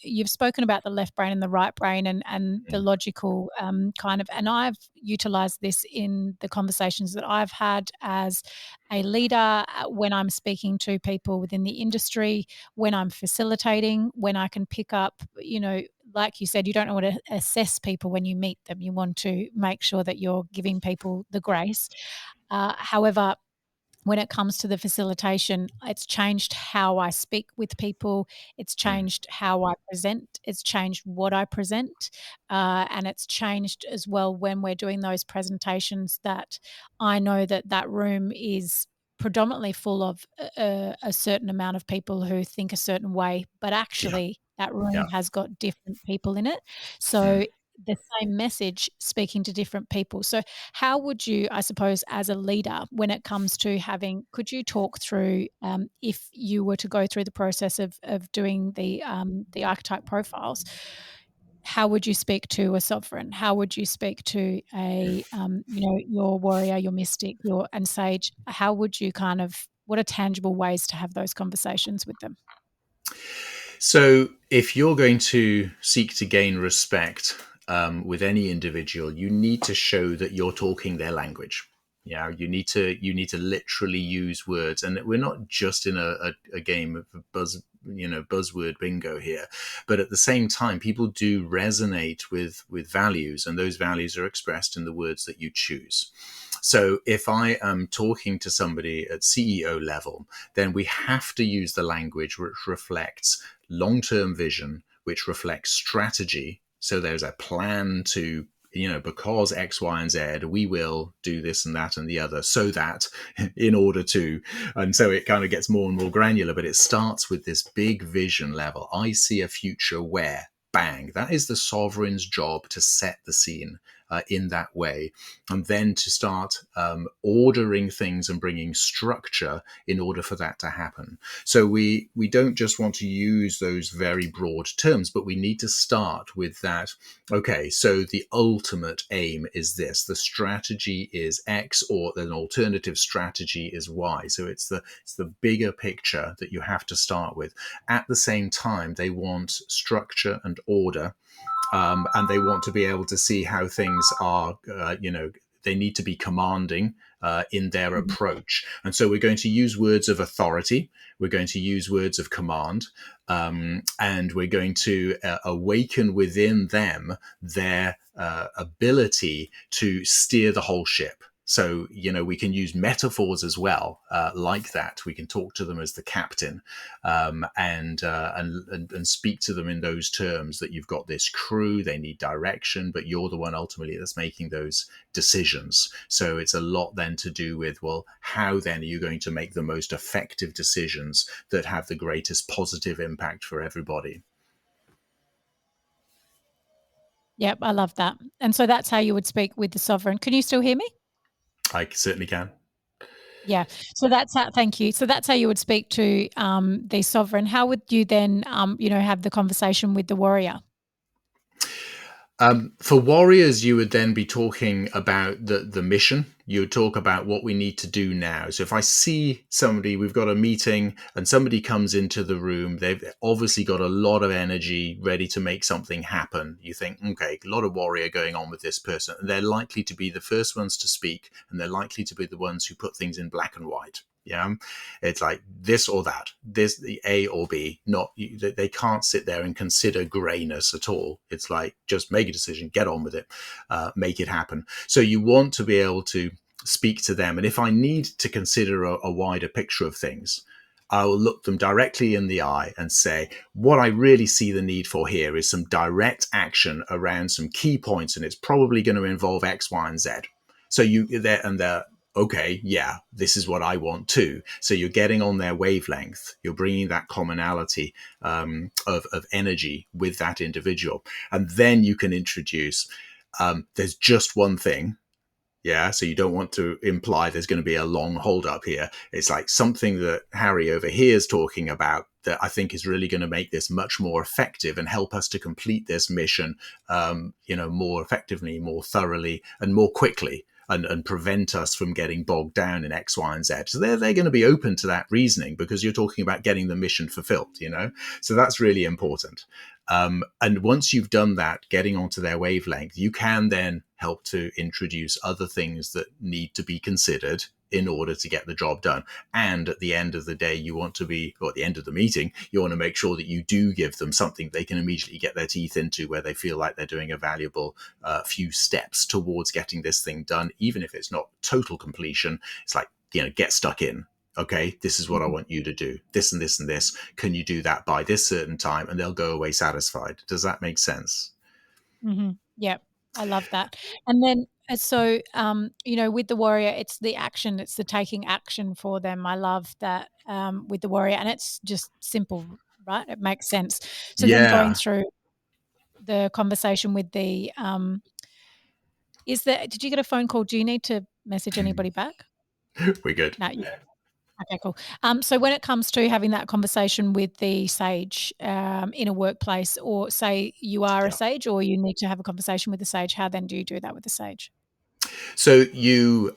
you've spoken about the left brain and the right brain and the logical kind of, and I've utilized this in the conversations that I've had as a leader, when I'm speaking to people within the industry, when I'm facilitating, when I can pick up, like you said, you don't want to assess people when you meet them. You want to make sure that you're giving people the grace. However, when it comes to the facilitation, it's changed how I speak with people. It's Mm. changed how I present. It's changed what I present. And it's changed as well when we're doing those presentations, that I know that that room is predominantly full of a certain amount of people who think a certain way, but Yeah, actually that room yeah. has got different people in it. Mm. So the same message speaking to different people. So how would you, I suppose, as a leader, when it comes to could you talk through, if you were to go through the process of doing the archetype profiles, how would you speak to a sovereign? How would you speak to your warrior, your mystic, your and sage? How would you what are tangible ways to have those conversations with them? So, if you're going to seek to gain respect with any individual, you need to show that you're talking their language. Yeah, you need to literally use words, and we're not just in a game of buzzword bingo here, but at the same time, people do resonate with values, and those values are expressed in the words that you choose. So, if I am talking to somebody at CEO level, then we have to use the language which reflects long-term vision, which reflects strategy. So there's a plan to, because X, Y, and Z, we will do this and that and the other, so that in order to, and so it kind of gets more and more granular, but it starts with this big vision level. I see a future where, bang, that is the sovereign's job to set the scene. In that way, and then to start ordering things and bringing structure in order for that to happen. So we don't just want to use those very broad terms, but we need to start with that. Okay, so the ultimate aim is this. The strategy is X, or an alternative strategy is Y. So it's the bigger picture that you have to start with. At the same time, they want structure and order. And they want to be able to see how things are, they need to be commanding in their Mhm. approach. And so we're going to use words of authority. We're going to use words of command. And we're going to awaken within them their ability to steer the whole ship. So, we can use metaphors as well, like that. We can talk to them as the captain, and speak to them in those terms that you've got this crew, they need direction, but you're the one ultimately that's making those decisions. So it's a lot then to do with, well, how then are you going to make the most effective decisions that have the greatest positive impact for everybody? Yep, I love that. And so that's how you would speak with the sovereign. Can you still hear me? I certainly can. Yeah. So that's how, thank you. So that's how you would speak to the sovereign. How would you then, have the conversation with the warrior? For warriors, you would then be talking about the mission. You would talk about what we need to do now. So if I see somebody, we've got a meeting and somebody comes into the room, they've obviously got a lot of energy ready to make something happen. You think, okay, a lot of warrior going on with this person. And they're likely to be the first ones to speak, and they're likely to be the ones who put things in black and white. Yeah, it's like this or that, this the A or B. Not they can't sit there and consider grayness at all. It's like just make a decision, get on with it, make it happen. So you want to be able to speak to them, and if I need to consider a wider picture of things, I will look them directly in the eye and say, what I really see the need for here is some direct action around some key points, and it's probably going to involve X, Y, and Z. So they're okay, yeah, this is what I want too. So you're getting on their wavelength. You're bringing that commonality of energy with that individual. And then you can introduce, there's just one thing. Yeah, so you don't want to imply there's going to be a long hold up here. It's like something that Harry over here is talking about that I think is really going to make this much more effective and help us to complete this mission, more effectively, more thoroughly, and more quickly. And prevent us from getting bogged down in X, Y, and Z. So they're going to be open to that reasoning because you're talking about getting the mission fulfilled, So that's really important. And once you've done that, getting onto their wavelength, you can then help to introduce other things that need to be considered in order to get the job done. And at the end of the day, or at the end of the meeting, you want to make sure that you do give them something they can immediately get their teeth into, where they feel like they're doing a valuable few steps towards getting this thing done, even if it's not total completion. It's like, get stuck in. Okay, this is what I want you to do. This and this and this. Can you do that by this certain time? And they'll go away satisfied. Does that make sense? Mm-hmm. Yep, I love that. And then, with the warrior, it's the action, it's the taking action for them. I love that with the warrior, and it's just simple, right? It makes sense. So then going Yeah, through the conversation with the, did you get a phone call? Do you need to message anybody back? we're good. No, okay, cool. So when it comes to having that conversation with the sage in a workplace, or say you are a Yeah. sage, or you need to have a conversation with the sage, how then do you do that with the sage? So you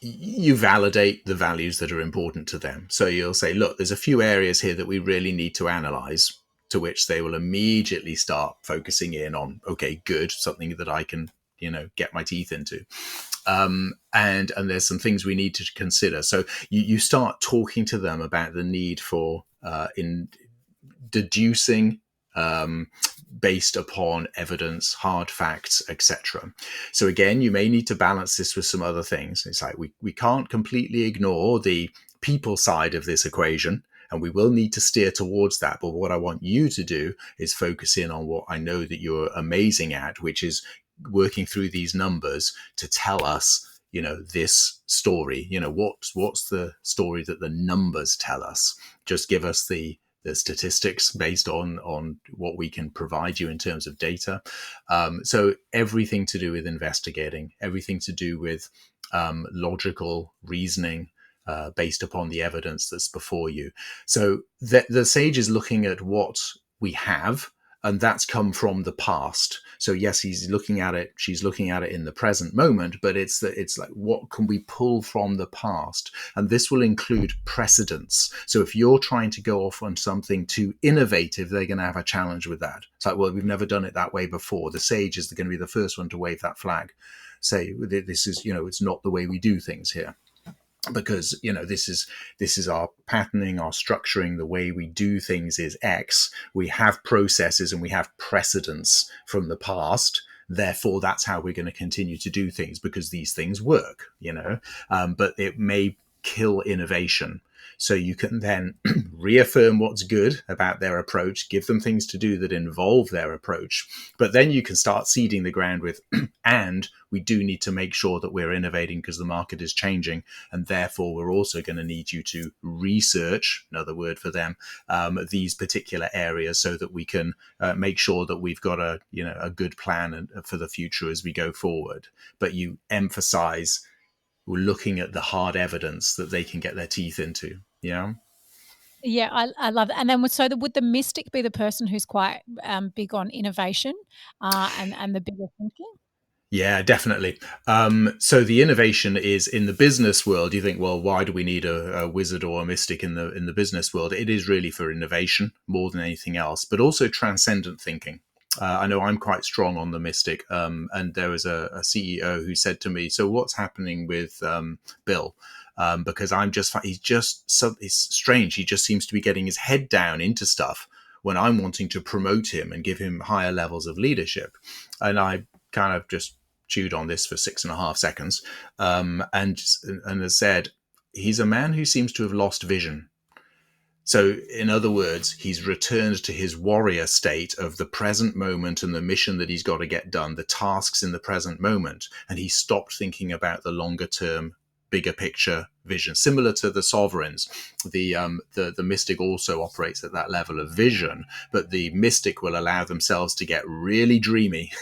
validate the values that are important to them. So you'll say, look, there's a few areas here that we really need to analyze, to which they will immediately start focusing in on, okay, good, something that I can, get my teeth into. And there's some things we need to consider. So you start talking to them about the need for in deducing based upon evidence, hard facts, etc. So again, you may need to balance this with some other things. It's like we can't completely ignore the people side of this equation, and we will need to steer towards that. But what I want you to do is focus in on what I know that you're amazing at, which is working through these numbers to tell us, this story. What's the story that the numbers tell us? Just give us the statistics based on what we can provide you in terms of data. So everything to do with investigating, everything to do with logical reasoning based upon the evidence that's before you. So the sage is looking at what we have, and that's come from the past. So yes, she's looking at it in the present moment, but it's like, what can we pull from the past? And this will include precedents. So if you're trying to go off on something too innovative, they're going to have a challenge with that. It's like, well, we've never done it that way before. The sage is going to be the first one to wave that flag. say this is, it's not the way we do things here, because this is our patterning, our structuring. The way we do things is X. We have processes and we have precedents from the past. Therefore, that's how we're going to continue to do things, because these things work, but it may kill innovation. So you can then reaffirm what's good about their approach, give them things to do that involve their approach, but then you can start seeding the ground with, and we do need to make sure that we're innovating because the market is changing, and therefore we're also going to need you to research, another word for them, these particular areas, so that we can make sure that we've got a good plan for the future as we go forward. But you emphasize looking at the hard evidence that they can get their teeth into. Yeah. Yeah, I love that. And then would the mystic be the person who's quite big on innovation and the bigger thinking? Yeah, definitely. So the innovation is in the business world. You think, well, why do we need a wizard or a mystic in the business world? It is really for innovation more than anything else, but also transcendent thinking. I know I'm quite strong on the mystic, and there was a CEO who said to me, "So what's happening with Bill?" Because he's strange. He just seems to be getting his head down into stuff when I'm wanting to promote him and give him higher levels of leadership. And I kind of just chewed on this for 6.5 seconds, and has said, he's a man who seems to have lost vision. So, in other words, he's returned to his warrior state of the present moment and the mission that he's got to get done, the tasks in the present moment, and he stopped thinking about the longer term, bigger picture vision. Similar to the sovereigns, the mystic also operates at that level of vision, but the mystic will allow themselves to get really dreamy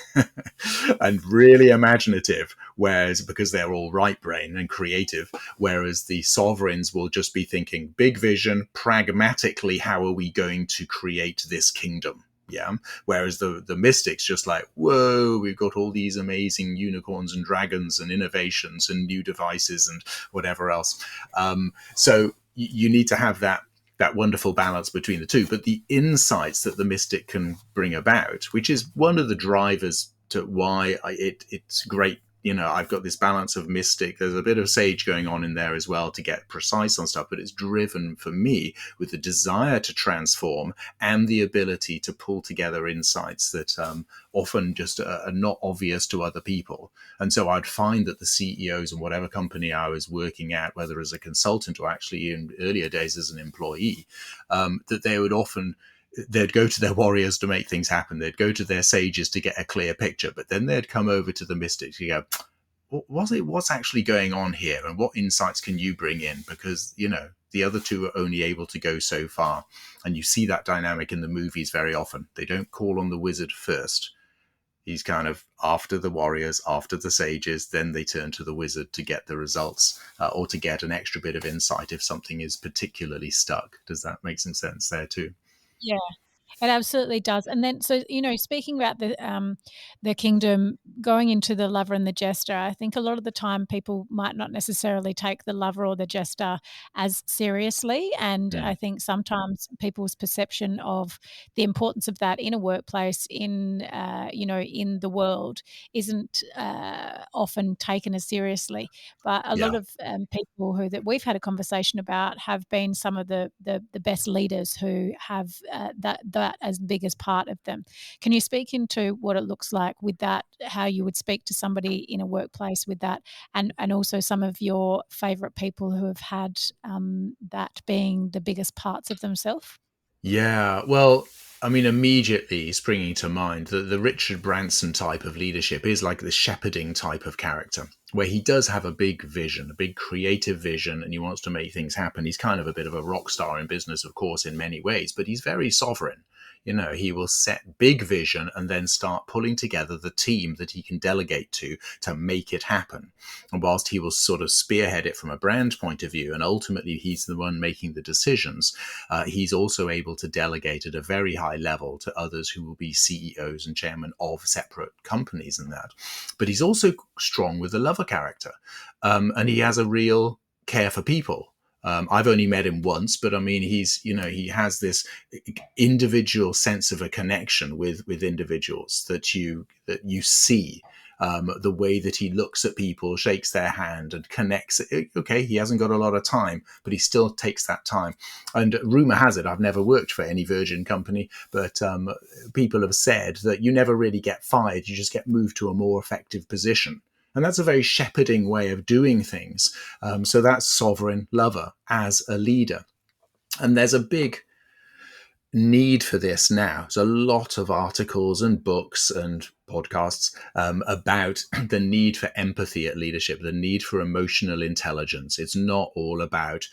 and really imaginative, whereas because they're all right brain and creative, whereas the sovereigns will just be thinking big vision, pragmatically, how are we going to create this kingdom? Yeah. Whereas the mystics just like, whoa, we've got all these amazing unicorns and dragons and innovations and new devices and whatever else. So you need to have that wonderful balance between the two. But the insights that the mystic can bring about, which is one of the drivers to why it's great. I've got this balance of mystic. There's a bit of sage going on in there as well to get precise on stuff, but it's driven for me with the desire to transform and the ability to pull together insights that often just are not obvious to other people. And so I'd find that the CEOs in whatever company I was working at, whether as a consultant or actually in earlier days as an employee, that they would often they'd go to their warriors to make things happen. They'd go to their sages to get a clear picture, but then they'd come over to the mystics to go, what's actually going on here? And what insights can you bring in? Because, the other two are only able to go so far. And you see that dynamic in the movies very often. They don't call on the wizard first. He's kind of after the warriors, after the sages, then they turn to the wizard to get the results or to get an extra bit of insight if something is particularly stuck. Does that make some sense there too? Yeah. It absolutely does. And then, so, speaking about the kingdom going into the lover and the jester, I think a lot of the time people might not necessarily take the lover or the jester as seriously. And I Mm. think sometimes people's perception of the importance of that in a workplace, in the world, isn't often taken as seriously. But a lot Yeah. of people that we've had a conversation about have been some of the best leaders who have that as big as part of them. Can you speak into what it looks like with that, how you would speak to somebody in a workplace with that, and also some of your favourite people who have had that being the biggest parts of themselves? Yeah, well, I mean, immediately springing to mind that the Richard Branson type of leadership is like the shepherding type of character, where he does have a big vision, a big creative vision, and he wants to make things happen. He's kind of a bit of a rock star in business, of course, in many ways, but he's very sovereign. He will set big vision and then start pulling together the team that he can delegate to make it happen. And whilst he will sort of spearhead it from a brand point of view, and ultimately he's the one making the decisions, he's also able to delegate at a very high level to others who will be CEOs and chairmen of separate companies and that. But he's also strong with the lover character, and he has a real care for people. I've only met him once, but I mean, he has this individual sense of a connection with individuals that you see. the way that he looks at people, shakes their hand and connects. Okay, he hasn't got a lot of time, but he still takes that time. And rumor has it, I've never worked for any Virgin company, but people have said that you never really get fired. You just get moved to a more effective position. And that's a very shepherding way of doing things. So that's sovereign lover as a leader. And there's a big need for this now. There's a lot of articles and books and podcasts about the need for empathy at leadership, the need for emotional intelligence. It's not all about,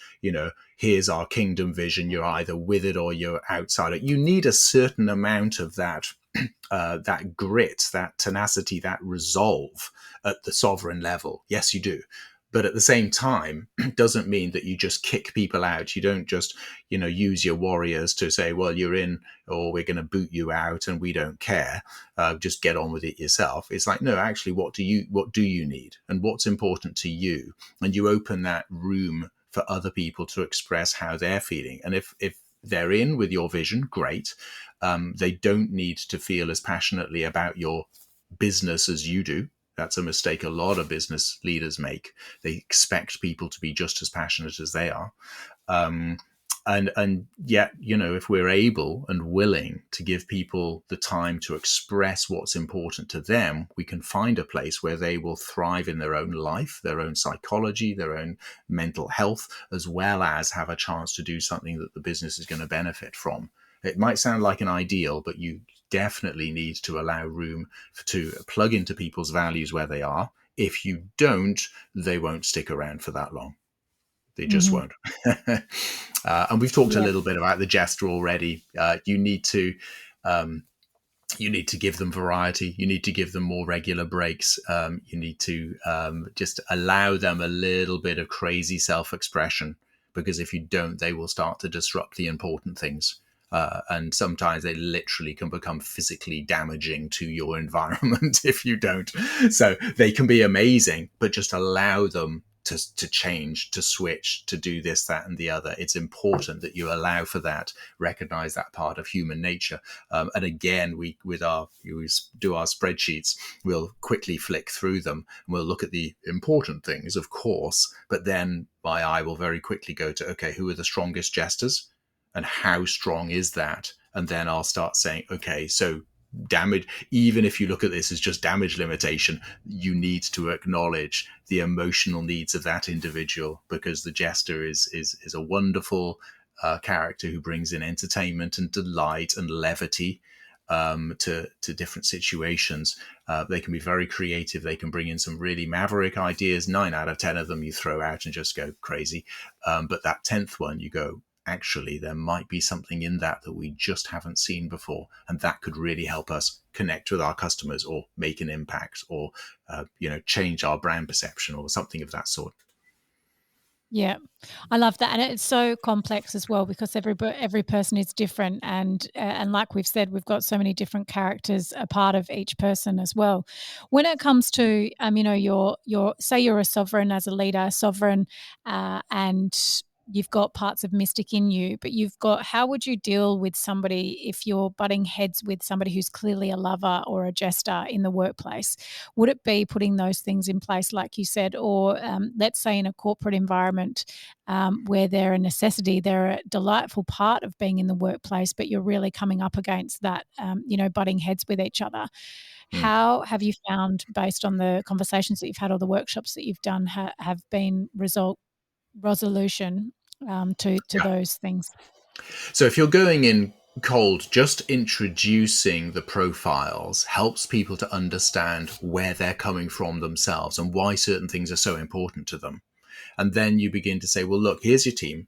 here's our kingdom vision. You're either with it or you're outside it. You need a certain amount of that, that grit, that tenacity, that resolve at the sovereign level. Yes, you do. But at the same time, doesn't mean that you just kick people out. You don't just, use your warriors to say, well, you're in, or we're going to boot you out and we don't care. Just get on with it yourself. It's like, no, actually, what do you need and what's important to you? And you open that room for other people to express how they're feeling. And if they're in with your vision, great. They don't need to feel as passionately about your business as you do. That's a mistake a lot of business leaders make. They expect people to be just as passionate as they are. And yet, if we're able and willing to give people the time to express what's important to them, we can find a place where they will thrive in their own life, their own psychology, their own mental health, as well as have a chance to do something that the business is going to benefit from. It might sound like an ideal, but you definitely need to allow room to plug into people's values where they are. If you don't, they won't stick around for that long. They just won't. And we've talked a little bit about the jester already. You need to give them variety. You need to give them more regular breaks. You need to just allow them a little bit of crazy self-expression, because if you don't, they will start to disrupt the important things. And sometimes they literally can become physically damaging to your environment if you don't. So they can be amazing, but just allow them to change, to switch, to do this, that, and the other. It's important that you allow for that, recognize that part of human nature. And again, we do our spreadsheets, we'll quickly flick through them and we'll look at the important things, of course, but then my eye will very quickly go to, okay, who are the strongest jesters? And how strong is that? And then I'll start saying, okay, so damage, even if you look at this as just damage limitation, you need to acknowledge the emotional needs of that individual, because the jester is a wonderful character who brings in entertainment and delight and levity to different situations. They can be very creative. They can bring in some really maverick ideas. 9 out of 10 of them you throw out and just go crazy. But that 10th one, you go, actually, there might be something in that we just haven't seen before. And that could really help us connect with our customers or make an impact or, change our brand perception or something of that sort. Yeah, I love that, and it's so complex as well, because every person is different, and like we've said, we've got so many different characters a part of each person as well. When it comes to your say you're a sovereign as a leader, and you've got parts of mystic in you, but how would you deal with somebody if you're butting heads with somebody who's clearly a lover or a jester in the workplace? Would it be putting those things in place, like you said, or let's say in a corporate environment where they're a necessity, they're a delightful part of being in the workplace, but you're really coming up against that, butting heads with each other. How have you found, based on the conversations that you've had or the workshops that you've done, have been resolution to those things? So if you're going in cold, just introducing the profiles helps people to understand where they're coming from themselves and why certain things are so important to them. And then you begin to say, well, look, here's your team.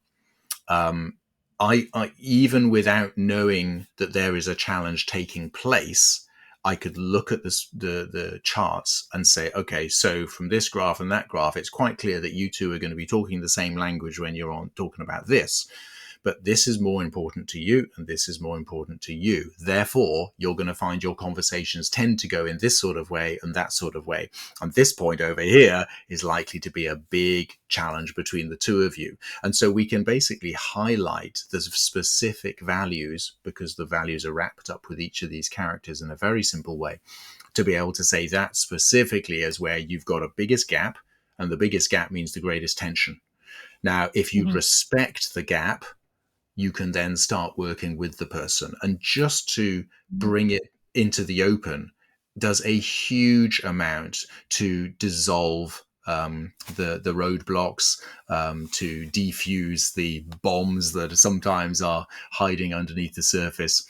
I even without knowing that there is a challenge taking place, I could look at the charts and say, okay, so from this graph and that graph, it's quite clear that you two are going to be talking the same language when you're talking about this. but this is more important to you and this is more important to you. Therefore, you're going to find your conversations tend to go in this sort of way and that sort of way. And this point over here is likely to be a big challenge between the two of you. And so we can basically highlight the specific values, because the values are wrapped up with each of these characters in a very simple way, to be able to say that specifically as where you've got a biggest gap, and the biggest gap means the greatest tension. Now, if you respect the gap, you can then start working with the person. And just to bring it into the open does a huge amount to dissolve the roadblocks, to defuse the bombs that sometimes are hiding underneath the surface.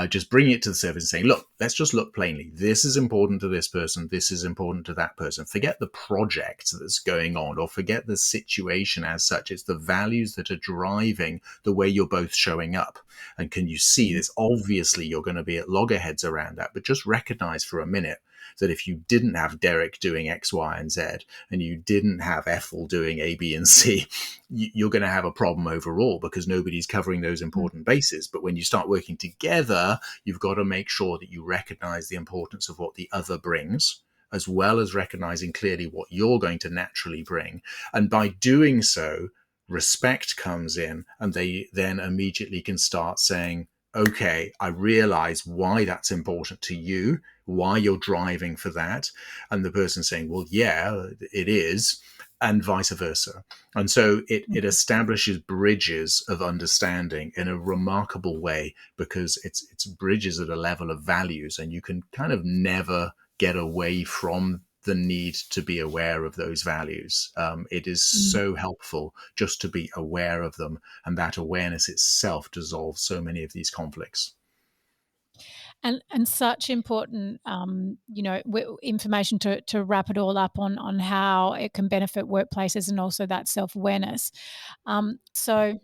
Just bringing it to the surface and saying, look, let's just look plainly. This is important to this person. This is important to that person. Forget the project that's going on, or forget the situation as such. It's the values that are driving the way you're both showing up. And can you see this? Obviously, you're going to be at loggerheads around that, but just recognize for a minute that if you didn't have Derek doing X, Y, and Z, and you didn't have Ethel doing A, B, and C, you're going to have a problem overall, because nobody's covering those important bases. But when you start working together, you've got to make sure that you recognize the importance of what the other brings, as well as recognizing clearly what you're going to naturally bring. And by doing so, respect comes in, and they then immediately can start saying, okay, I realize why that's important to you, why you're driving for that. And the person saying, well, yeah, it is, and vice versa. And so it establishes bridges of understanding in a remarkable way, because it's bridges at a level of values, and you can kind of never get away from the need to be aware of those values. It is so helpful just to be aware of them, and that awareness itself dissolves so many of these conflicts. And such important, information to wrap it all up on how it can benefit workplaces, and also that self-awareness. So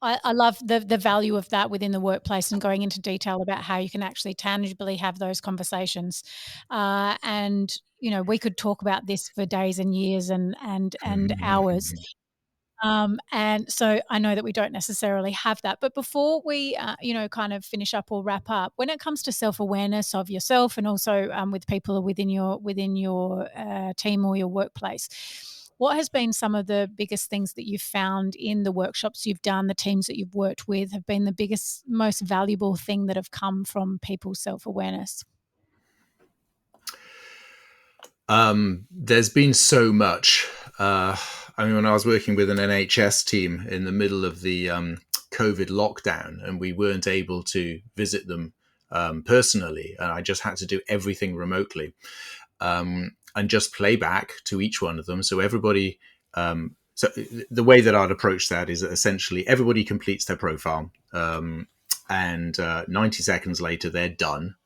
I love the value of that within the workplace, and going into detail about how you can actually tangibly have those conversations. And we could talk about this for days and years and hours. And so I know that we don't necessarily have that. But before we, kind of finish up or wrap up, when it comes to self-awareness of yourself, and also with people within your team or your workplace, what has been some of the biggest things that you've found in the workshops you've done, the teams that you've worked with, have been the biggest, most valuable thing that have come from people's self-awareness? There's been so much. When I was working with an NHS team in the middle of the COVID lockdown, and we weren't able to visit them personally, and I just had to do everything remotely, and just play back to each one of them. So everybody, so the way that I'd approach that is that essentially everybody completes their profile, and 90 seconds later they're done.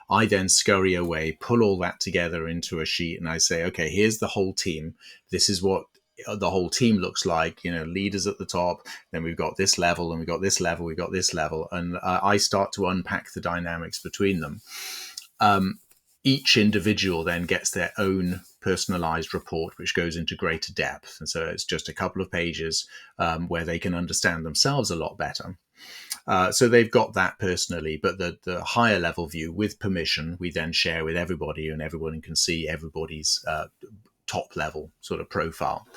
I then scurry away, pull all that together into a sheet, and I say, okay, here's the whole team. This is what the whole team looks like, leaders at the top, then we've got this level, and we've got this level, we've got this level. And I start to unpack the dynamics between them. Each individual then gets their own personalized report, which goes into greater depth. And so it's just a couple of pages where they can understand themselves a lot better. So they've got that personally, but the higher level view, with permission, we then share with everybody, and everyone can see everybody's top level sort of profile.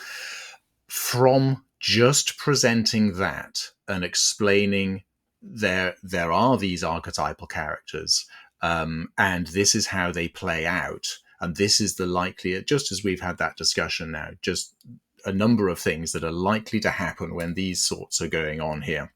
From just presenting that and explaining there are these archetypal characters, and this is how they play out, and this is the likely, just as we've had that discussion now, just a number of things that are likely to happen when these sorts are going on here,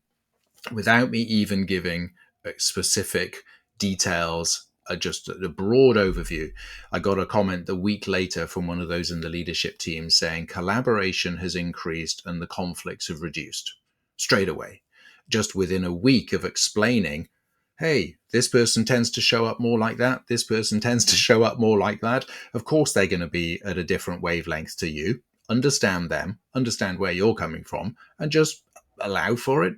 without me even giving specific details, just a broad overview. I got a comment a week later from one of those in the leadership team saying collaboration has increased and the conflicts have reduced straight away, just within a week of explaining, hey, this person tends to show up more like that. This person tends to show up more like that. Of course, they're going to be at a different wavelength to you. Understand them, understand where you're coming from, and just allow for it.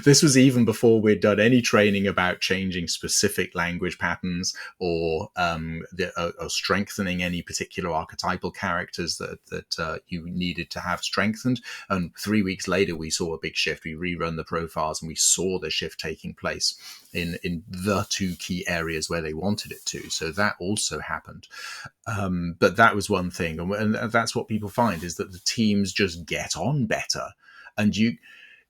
This was even before we'd done any training about changing specific language patterns or or strengthening any particular archetypal characters that you needed to have strengthened. And 3 weeks later, we saw a big shift. We rerun the profiles and we saw the shift taking place in the two key areas where they wanted it to. So that also happened. But that was one thing. And that's what people find, is that the teams just get on better. And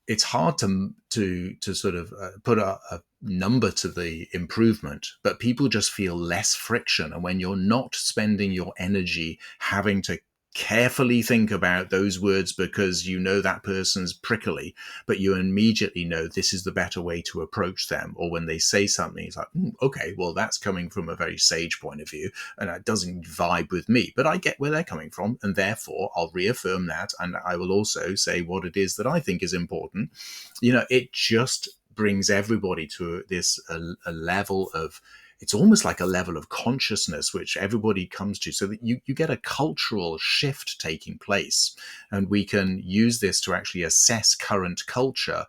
it's hard to sort of put a number to the improvement, but people just feel less friction. And when you're not spending your energy having to carefully think about those words because you know that person's prickly, but you immediately know this is the better way to approach them. Or when they say something, it's like, okay, well, that's coming from a very sage point of view, and that doesn't vibe with me, but I get where they're coming from, and therefore I'll reaffirm that, and I will also say what it is that I think is important. It just brings everybody to this a level of, it's almost like a level of consciousness which everybody comes to, so that you get a cultural shift taking place. And we can use this to actually assess current culture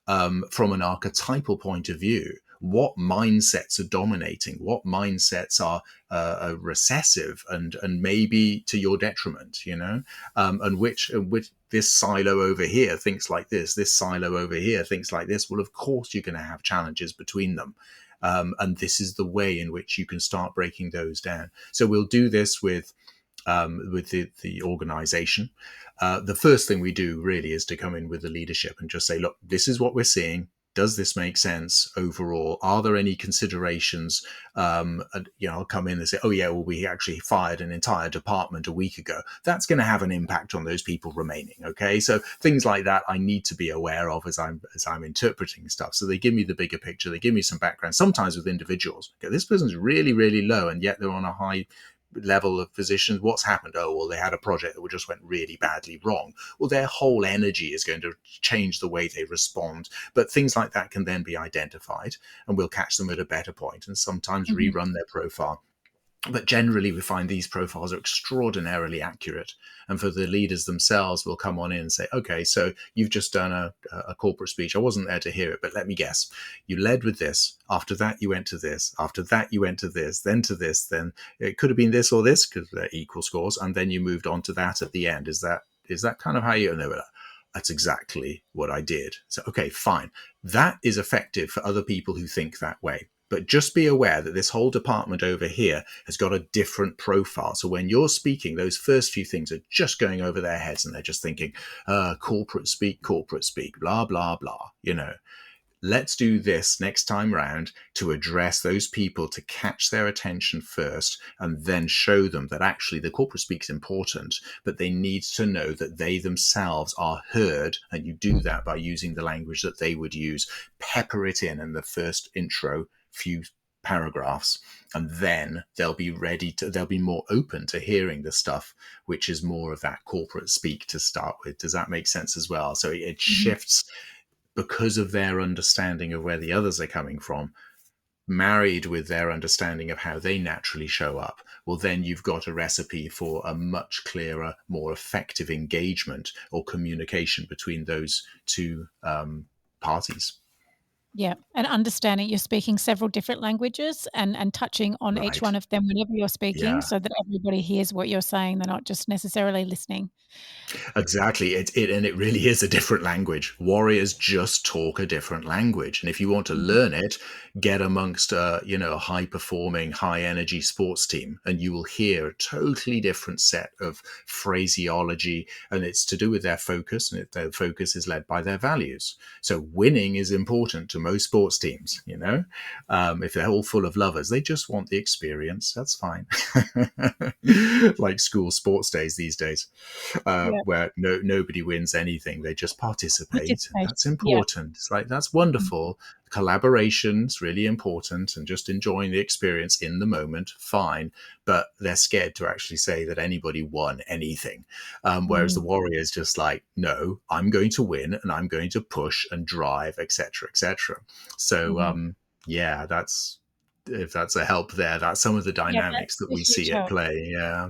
from an archetypal point of view. What mindsets are dominating? What mindsets are recessive and maybe to your detriment? And which this silo over here thinks like this silo over here thinks like this. Well, of course you're going to have challenges between them. And this is the way in which you can start breaking those down. So we'll do this with the organization. The first thing we do really is to come in with the leadership and just say, look, this is what we're seeing. Does this make sense overall? Are there any considerations? And, I'll come in and say, oh yeah, well, we actually fired an entire department a week ago. That's going to have an impact on those people remaining. Okay. So things like that I need to be aware of as I'm interpreting stuff. So they give me the bigger picture. They give me some background, sometimes with individuals. Okay, this person's really, really low, and yet they're on a high level of positions. What's happened? Oh, well, they had a project that just went really badly wrong. Well, their whole energy is going to change the way they respond. But things like that can then be identified, and we'll catch them at a better point and sometimes rerun their profile. But generally, we find these profiles are extraordinarily accurate. And for the leaders themselves, will come on in and say, okay, so you've just done a corporate speech. I wasn't there to hear it, but let me guess. You led with this. After that, you went to this. After that, you went to this, then to this. Then it could have been this or this because they're equal scores. And then you moved on to that at the end. Is that kind of how you know it? That's exactly what I did. So, okay, fine. That is effective for other people who think that way. But just be aware that this whole department over here has got a different profile. So when you're speaking, those first few things are just going over their heads and they're just thinking, corporate speak, blah, blah, blah. Let's do this next time round to address those people, to catch their attention first, and then show them that actually the corporate speak is important, but they need to know that they themselves are heard. And you do that by using the language that they would use. Pepper it in the first intro few paragraphs, and then they'll be more open to hearing the stuff which is more of that corporate speak to start with. Does that make sense as well? So it shifts because of their understanding of where the others are coming from, married with their understanding of how they naturally show up. Well, then you've got a recipe for a much clearer, more effective engagement or communication between those two parties. Yeah, and understanding you're speaking several different languages and touching on each Right. one of them whenever you're speaking, Yeah. so that everybody hears what you're saying. They're not just necessarily listening. Exactly. It really is a different language. Warriors just talk a different language. And if you want to learn it, get amongst a high performing, high energy sports team, and you will hear a totally different set of phraseology. And it's to do with their focus, and their focus is led by their values. So winning is important to most sports teams. If they're all full of lovers, they just want the experience. That's fine. Like school sports days these days. Yeah, Where nobody wins anything. They just participate. And participation. that's Yeah. important. It's like, that's wonderful. Collaboration's really important, and just enjoying the experience in the moment, fine. But they're scared to actually say that anybody won anything. Whereas the Warriors just like, no, I'm going to win and I'm going to push and drive, etc., etc. So, yeah, if that's a help there, that's some of the Yeah, dynamics that's that a we huge see at help. play. Yeah.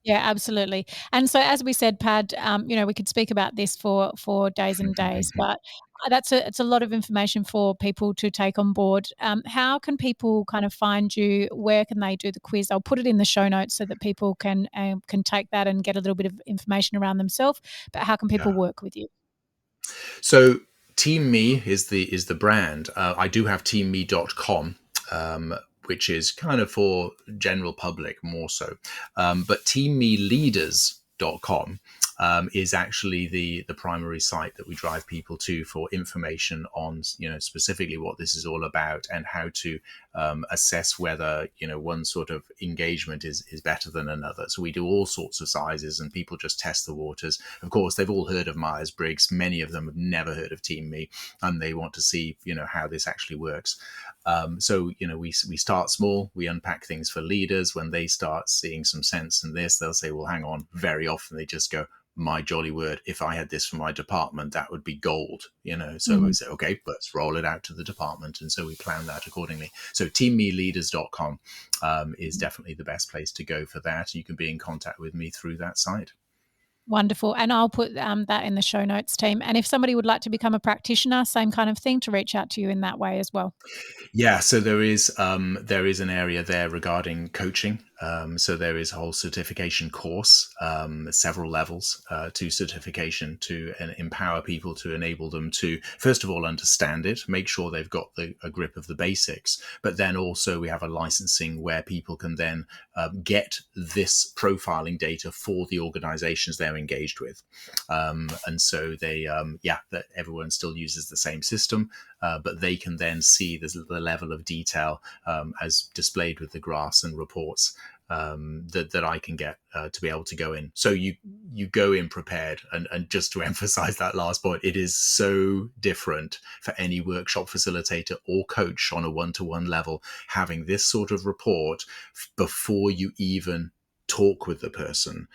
Yeah, absolutely. And so, as we said, Pad, we could speak about this for days and days, but it's a lot of information for people to take on board. How can people kind of find you? Where can they do the quiz? I'll put it in the show notes so that people can take that and get a little bit of information around themselves. But how can people Yeah. work with you? So Team Me is the brand. I do have teamme.com, which is kind of for general public more so. But teammeleaders.com is actually the primary site that we drive people to for information on, specifically what this is all about and how to assess whether, one sort of engagement is better than another. So we do all sorts of sizes and people just test the waters. Of course, they've all heard of Myers-Briggs. Many of them have never heard of Team Me, and they want to see, how this actually works. So, we start small, we unpack things for leaders. When they start seeing some sense in this, they'll say, well, hang on. Very often they just go, my jolly word, if I had this for my department, that would be gold, So we Mhm. say, okay, let's roll it out to the department. And so we plan that accordingly. So teammeleaders.com is definitely the best place to go for that. You can be in contact with me through that site. Wonderful. And I'll put that in the show notes, team. And if somebody would like to become a practitioner, same kind of thing, to reach out to you in that way as well. Yeah, so there is an area there regarding coaching. So there is a whole certification course, several levels to certification to empower people, to enable them to first of all understand it, make sure they've got a grip of the basics. But then also we have a licensing where people can then get this profiling data for the organizations they're engaged with, and so that everyone still uses the same system. But they can then see the level of detail as displayed with the graphs and reports that I can get to be able to go in. So you go in prepared, and just to emphasize that last point, it is so different for any workshop facilitator or coach on a one-to-one level having this sort of report before you even talk with the person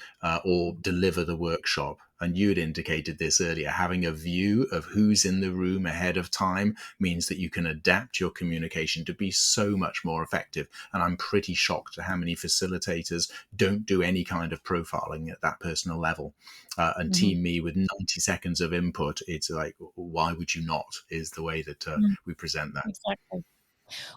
or deliver the workshop. And you had indicated this earlier, having a view of who's in the room ahead of time means that you can adapt your communication to be so much more effective. And I'm pretty shocked at how many facilitators don't do any kind of profiling at that personal level. And Mhm. Team Me with 90 seconds of input, it's like, why would you not, is the way that Mm, we present that. exactly.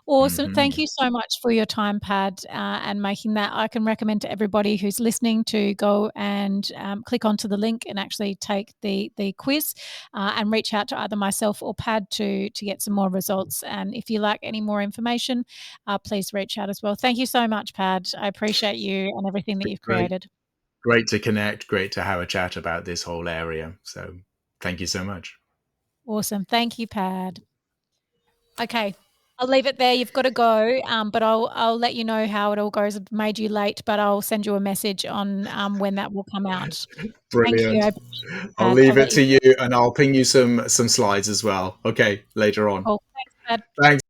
Awesome. Thank Mm-hmm. you so much for your time, Pad, and making that. I can recommend to everybody who's listening to go and click onto the link and actually take the quiz and reach out to either myself or Pad to get some more results. And if you like any more information, please reach out as well. Thank you so much, Pad. I appreciate you and everything that you've Great. created. Great to connect. Great to have a chat about this whole area. So thank you so much. Awesome. Thank you, Pad. Okay. I'll leave it there. You've got to go, but I'll let you know how it all goes. I've made you late, but I'll send you a message on when that will come out. Thank you. Brilliant. I appreciate it, I'll Pad. I'll leave it let you to go. you and I'll ping you some slides as well. Okay, later on. Cool. Thanks, Pad. Thanks.